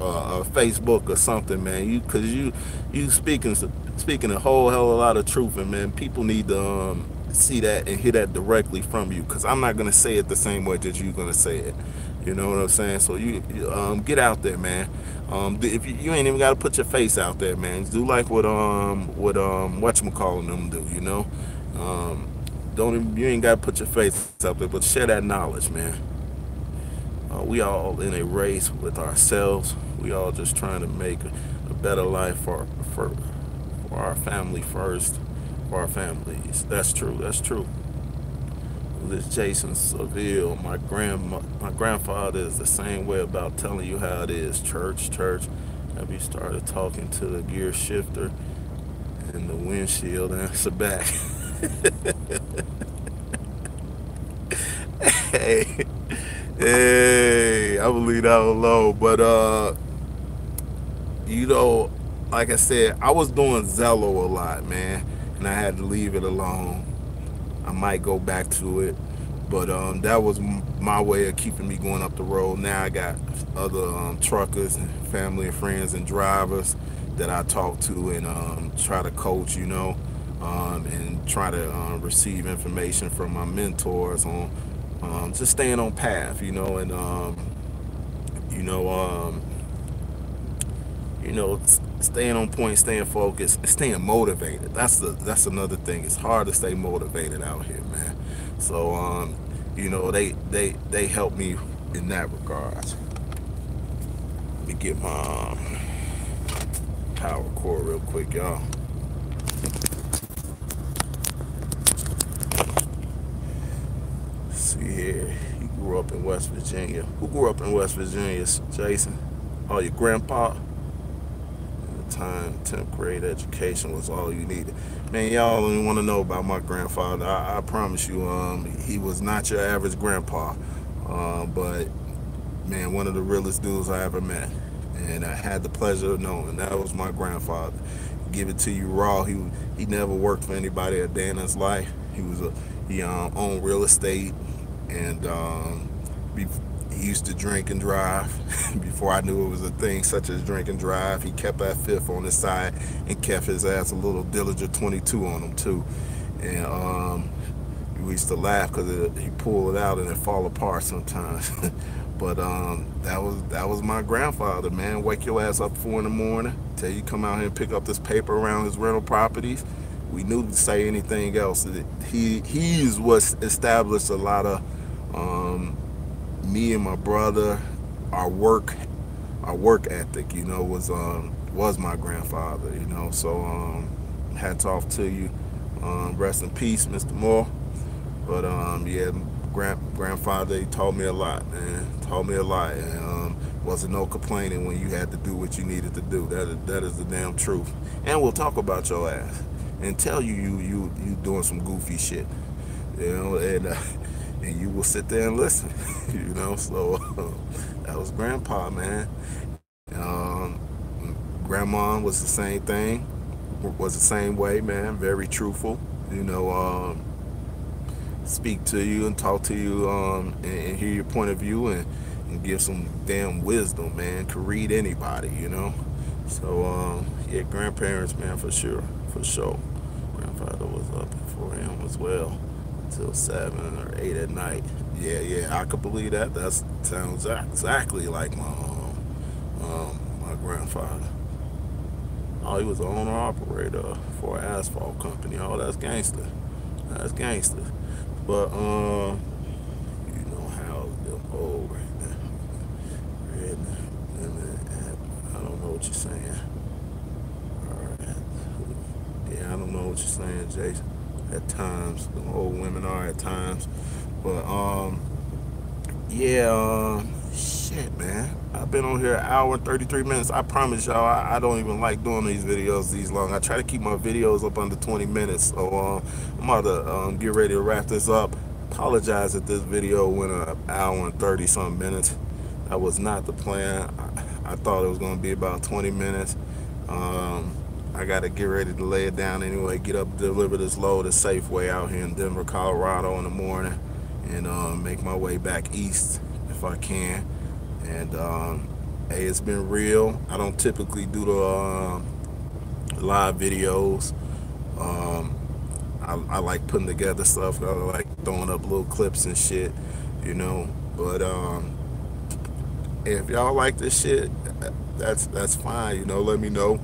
Facebook or something, man. Because you speaking speaking a whole hell of a lot of truth, and man, people need to see that and hear that directly from you, because I'm not gonna say it the same way that you're gonna say it. You know what I'm saying? So get out there, man. If you ain't even gotta put your face out there, man. Do like whatchamacallit them do. You know, um, don't even, you ain't gotta put your face out there, but share that knowledge, man. We all in a race with ourselves. We all just trying to make a better life for our family first, for our families. That's true. That's true. This Jason Seville, my grandfather is the same way about telling you how it is. Church. Have you started talking to the gear shifter and the windshield answer back? hey, hey, I believe that alone. But you know, like I said, I was doing Zello a lot, man, and I had to leave it alone. I might go back to it, but that was my way of keeping me going up the road. Now I got other truckers and family and friends and drivers that I talk to and try to coach, you know, and try to receive information from my mentors on just staying on path, you know, and you know, um, staying on point, staying focused, and staying motivated. That's another thing. It's hard to stay motivated out here, man. So they help me in that regard. Let me get my power cord real quick, y'all. Let's see here. He grew up in West Virginia. Who grew up in West Virginia, Jason? Oh, your grandpa? Time 10th grade education was all you needed, man. Y'all don't even want to know about my grandfather. I promise you, he was not your average grandpa, but man, one of the realest dudes I ever met, and I had the pleasure of knowing. That was my grandfather. Give it to you raw. He never worked for anybody a day in his life. He owned real estate, and he used to drink and drive. Before I knew it was a thing such as drink and drive, he kept that fifth on his side and kept his ass a little Dillinger 22 on him too. And we used to laugh because he pulled it out and it fall apart sometimes. But that was my grandfather, man. Wake your ass up 4 in the morning, tell you come out here and pick up this paper around his rental properties. We knew to say anything else. He's what established a lot of me and my brother, our work ethic, you know, was my grandfather, you know. So hats off to you. Rest in peace, Mr. Moore. But yeah, grandfather, he taught me a lot, man. Taught me a lot, and wasn't no complaining when you had to do what you needed to do. That is the damn truth. And we'll talk about your ass and tell you doing some goofy shit, you know, and you will sit there and listen, you know. So that was grandpa, man. Um, Grandma was the same thing, was the same way, man. Very truthful, you know. Speak to you and talk to you, and hear your point of view, and give some damn wisdom, man. Could read anybody, you know. So yeah, grandparents, man, for sure. Grandfather was up at 4 a.m. as well, till 7 or 8 at night. Yeah, I could believe that. That sounds exactly like my grandfather. Oh, he was an owner operator for an asphalt company. Oh, that's gangster. That's gangster. But you know how them old red, I don't know what you're saying. All right. Yeah, I don't know what you're saying, Jason. At times, the old women are at times. But yeah, shit, man. I've been on here an hour and 33 minutes. I promise y'all, I don't even like doing these videos these long. I try to keep my videos up under 20 minutes. So I'm about to get ready to wrap this up. Apologize that this video went an hour and 30 something minutes. That was not the plan. I thought it was going to be about 20 minutes. I got to get ready to lay it down anyway, get up, deliver this load at Safeway out here in Denver, Colorado in the morning, and make my way back east if I can. And hey, it's been real. I don't typically do live videos. Um, I like putting together stuff. I like throwing up little clips and shit, you know. But if y'all like this shit, that's fine. You know, let me know.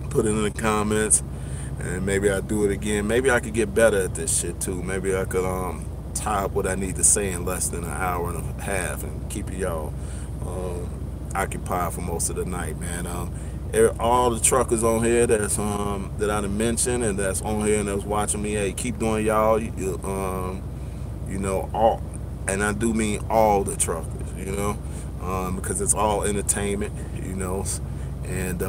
Put it in the comments, and maybe I'll do it again. Maybe I could get better at this shit too. Maybe I could tie up what I need to say in less than an hour and a half and keep y'all um, occupied for most of the night, man. All the truckers on here that I done mentioned and that's on here and that's watching me, hey, keep doing y'all. You know, all, and I do mean all the truckers, you know, because it's all entertainment, you know, and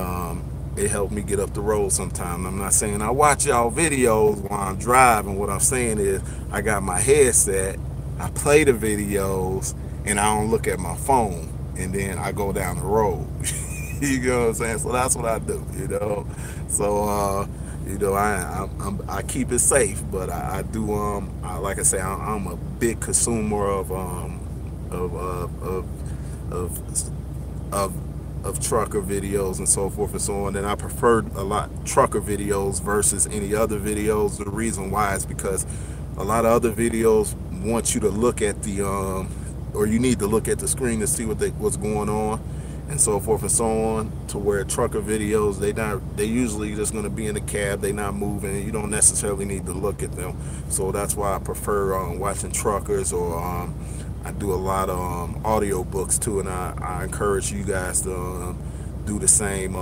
it helped me get up the road sometimes. I'm not saying I watch y'all videos while I'm driving. What I'm saying is I got my headset, I play the videos, and I don't look at my phone, and then I go down the road. You know what I'm saying? So that's what I do, you know. So you know, I keep it safe, but I do like I say, I'm a big consumer of of of of of of trucker videos and so forth and so on. And I prefer a lot trucker videos versus any other videos. The reason why is because a lot of other videos want you to look at the or you need to look at the screen to see what's going on and so forth and so on, to where trucker videos, they usually just going to be in the cab, they not moving, you don't necessarily need to look at them. So that's why I prefer watching truckers, or I do a lot of audio books too, and I encourage you guys to do the same.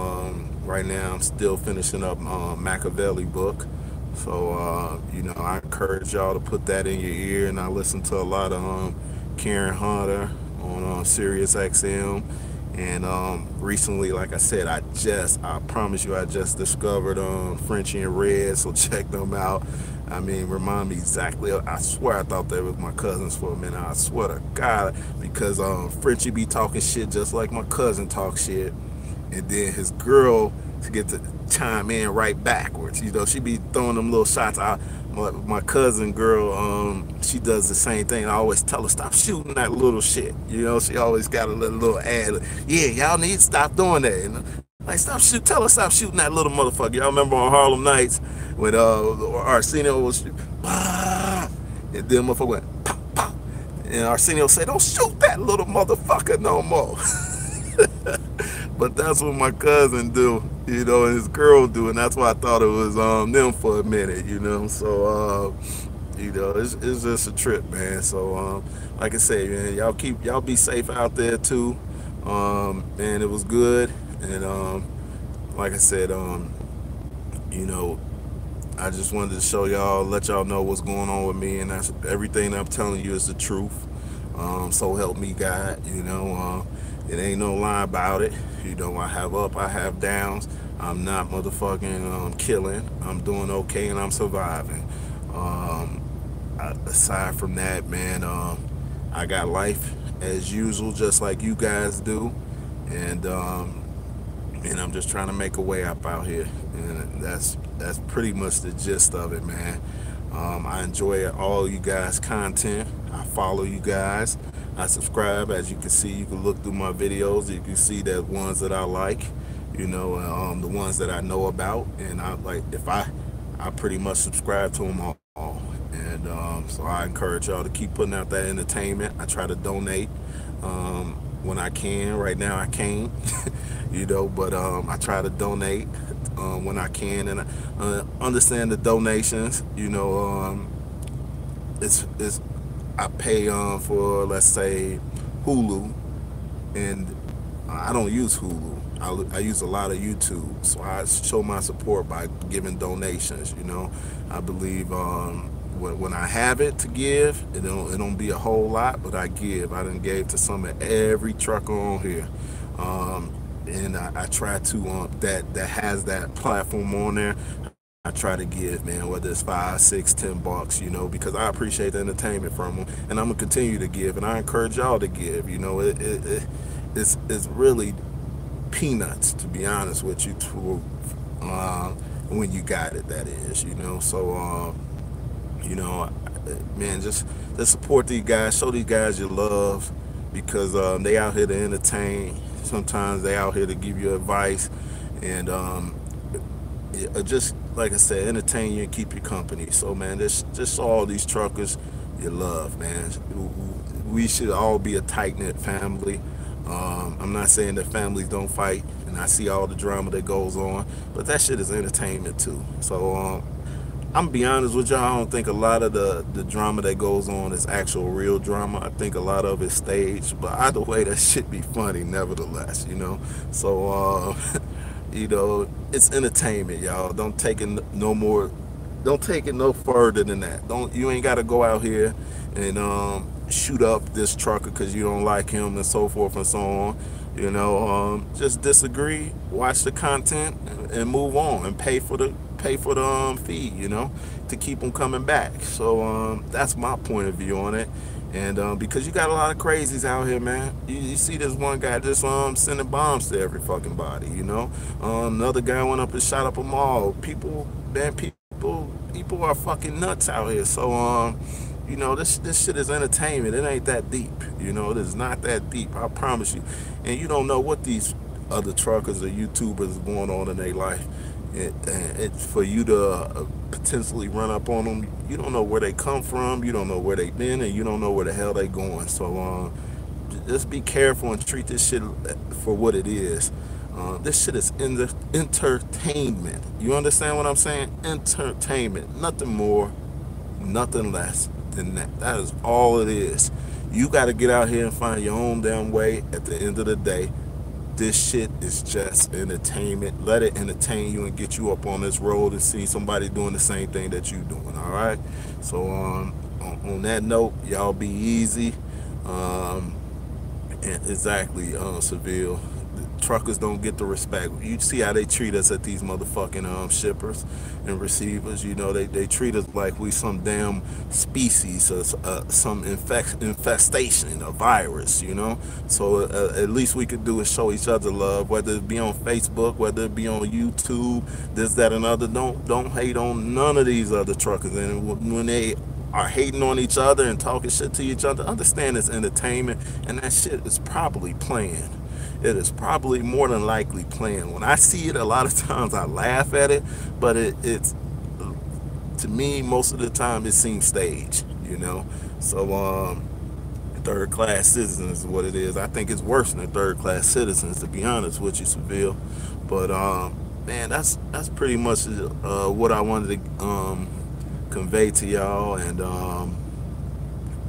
Right now I'm still finishing up Machiavelli book, so you know, I encourage y'all to put that in your ear. And I listen to a lot of Karen Hunter on Sirius XM. And recently, like I said, I promise you, I just discovered Frenchie and Red, so check them out. I mean, remind me exactly. I swear I thought they was my cousins for a minute. I swear to God, because Frenchie be talking shit just like my cousin talk shit, and then his girl to get to chime in right backwards. You know, she be throwing them little shots. My cousin girl, she does the same thing. I always tell her, stop shooting that little shit. You know, she always got a little ad. Yeah, y'all need to stop doing that. You know? Like, tell her stop shooting that little motherfucker. Y'all remember on Harlem Nights when Arsenio was, and then motherfucker went pop, pop. And Arsenio said, don't shoot that little motherfucker no more. But that's what my cousin do, you know, and his girl do, and that's why I thought it was them for a minute, you know. So you know, it's just a trip, man. So like I say, man, y'all be safe out there too. And it was good, and like I said, you know, I just wanted to show y'all, let y'all know what's going on with me, and that's everything I'm telling you is the truth. So help me God, you know. It ain't no lie about it. You know, I have up, I have downs. I'm not motherfucking killing. I'm doing okay, and I'm surviving. Aside from that, man, I got life as usual, just like you guys do, and I'm just trying to make a way up out here, and that's pretty much the gist of it, man. I enjoy all you guys' content. I follow you guys. I subscribe. As you can see, you can look through my videos. You can see the ones that I like, you know, the ones that I know about, and I like. If I pretty much subscribe to them all, and so I encourage y'all to keep putting out that entertainment. I try to donate when I can. Right now I can't, you know, but I try to donate when I can, and I understand the donations. You know, it's I pay for, let's say, Hulu, and I don't use Hulu. I use a lot of YouTube, so I show my support by giving donations. You know, I believe when I have it to give, it don't be a whole lot, but I give. I done gave to some of every trucker on here, and I try to that has that platform on there. I try to give, man, whether it's $5, $6, $10, you know, because I appreciate the entertainment from them, and I'm gonna continue to give, and I encourage y'all to give. You know, it's really peanuts, to be honest with you, when you got it, that is, you know. So you know, man, just support these guys, show these guys your love, because they out here to entertain. Sometimes they out here to give you advice, and yeah, just like I said, entertain you and keep you company. So man, just all these truckers you love, man. We should all be a tight knit family. I'm not saying that families don't fight, and I see all the drama that goes on, but that shit is entertainment too. So I'm gonna be honest with y'all. I don't think a lot of the drama that goes on is actual real drama. I think a lot of it's staged, but either way, that shit be funny nevertheless. So it's entertainment, y'all. Don't take it no more. Don't take it no further than that. Don't You ain't got to go out here and shoot up this trucker because you don't like him and so forth and so on. Just disagree, watch the content, and move on, and pay for the fee. To keep them coming back. So that's my point of view on it. And because you got a lot of crazies out here, man. You see this one guy just sending bombs to every fucking body. Another guy went up and shot up a mall. People, man, people are fucking nuts out here. So this shit is entertainment. It ain't that deep. It is not that deep. I promise you. And you don't know what these other truckers or YouTubers going on in their life. For you to potentially run up on them, you don't know where they come from, you don't know where they've been, and you don't know where the hell they going. So just be careful and treat this shit for what it is. This shit is in the entertainment. You understand what I'm saying? Entertainment. Nothing more, nothing less than that. That is all it is. You got to get out here and find your own damn way. At the end of the day, this shit is just entertainment. Let it entertain you and get you up on this road and see somebody doing the same thing that you doing. All right. So on that note, y'all be easy. And exactly, Seville. Truckers don't get the respect. You see how they treat us at these motherfucking shippers and receivers. They treat us like we some damn species or some infestation, a virus. So at least we could do is show each other love, whether it be on Facebook, whether it be on YouTube, this, that, and other. Don't hate on none of these other truckers. And when they are hating on each other and talking shit to each other, understand it's entertainment, and that shit is probably planned. It is probably more than likely planned. When I see it, a lot of times I laugh at it, but it's to me most of the time it seems staged. So third class citizens is what it is. I think it's worse than third class citizens, to be honest with you, Seville. But man, that's pretty much what I wanted to convey to y'all. And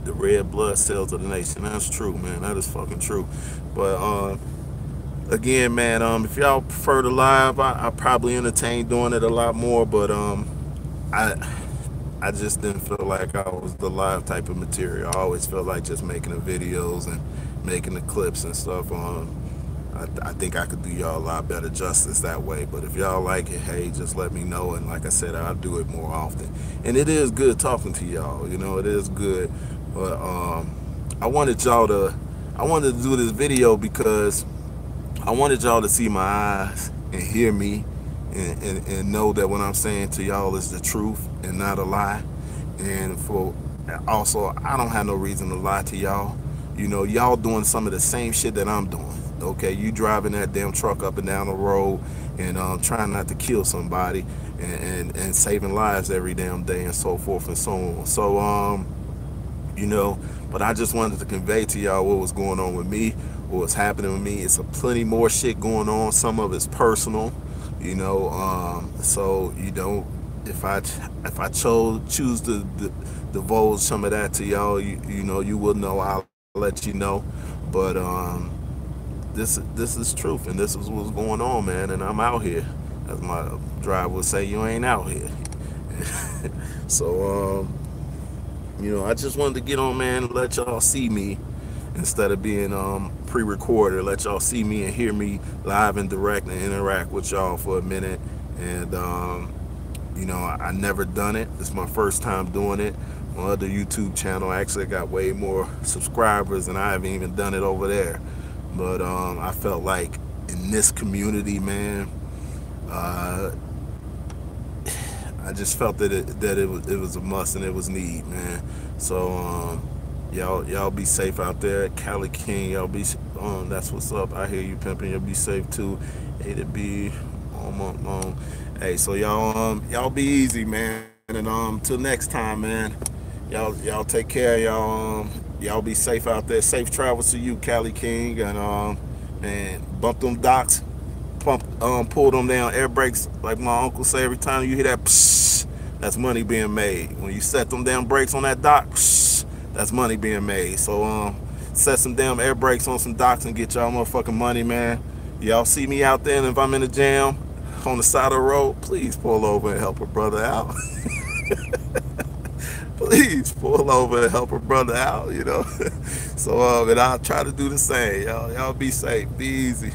the red blood cells of the nation. That's true, man. That is fucking true. But again, man, if y'all prefer the live, I probably entertain doing it a lot more. But I just didn't feel like I was the live type of material. I always felt like just making the videos and making the clips and stuff. I think I could do y'all a lot better justice that way. But if y'all like it, hey, just let me know. And like I said, I'll do it more often. And it is good talking to y'all. It is good. But I wanted to do this video because I wanted y'all to see my eyes and hear me and know that what I'm saying to y'all is the truth and not a lie. And also, I don't have no reason to lie to y'all. Y'all doing some of the same shit that I'm doing. Okay, you driving that damn truck up and down the road and trying not to kill somebody and saving lives every damn day and so forth and so on. So but I just wanted to convey to y'all what was going on with me, what was happening with me. It's a plenty more shit going on. Some of it's personal, so if I choose to divulge some of that to y'all, you will know. I'll let you know. But this is truth, and this is what's going on, man. And I'm out here, as my driver would say, you ain't out here. So I just wanted to get on, man, and let y'all see me instead of being pre-recorded. Let y'all see me and hear me live and direct and interact with y'all for a minute. And I never done it. It's my first time doing it. My other YouTube channel actually got way more subscribers, and I haven't even done it over there. But I felt like in this community, man, I just felt that it was a must and it was need, man. So y'all be safe out there. Cali King, y'all be that's what's up. I hear you pimping. You'll be safe too. A to B all month long. Hey, so y'all be easy, man, and till next time, man. Y'all take care. Y'all be safe out there. Safe travels to you, Cali King, and bump them docks, pull them down air brakes, like my uncle say. Every time you hear that, psst, that's money being made. When you set them damn brakes on that dock, psst, that's money being made. So set some damn air brakes on some docks and get y'all motherfucking money, man. Y'all see me out there, and if I'm in a jam on the side of the road, please pull over and help a brother out. Please pull over and help a brother out, you know. So and I'll try to do the same. Y'all be safe, be easy.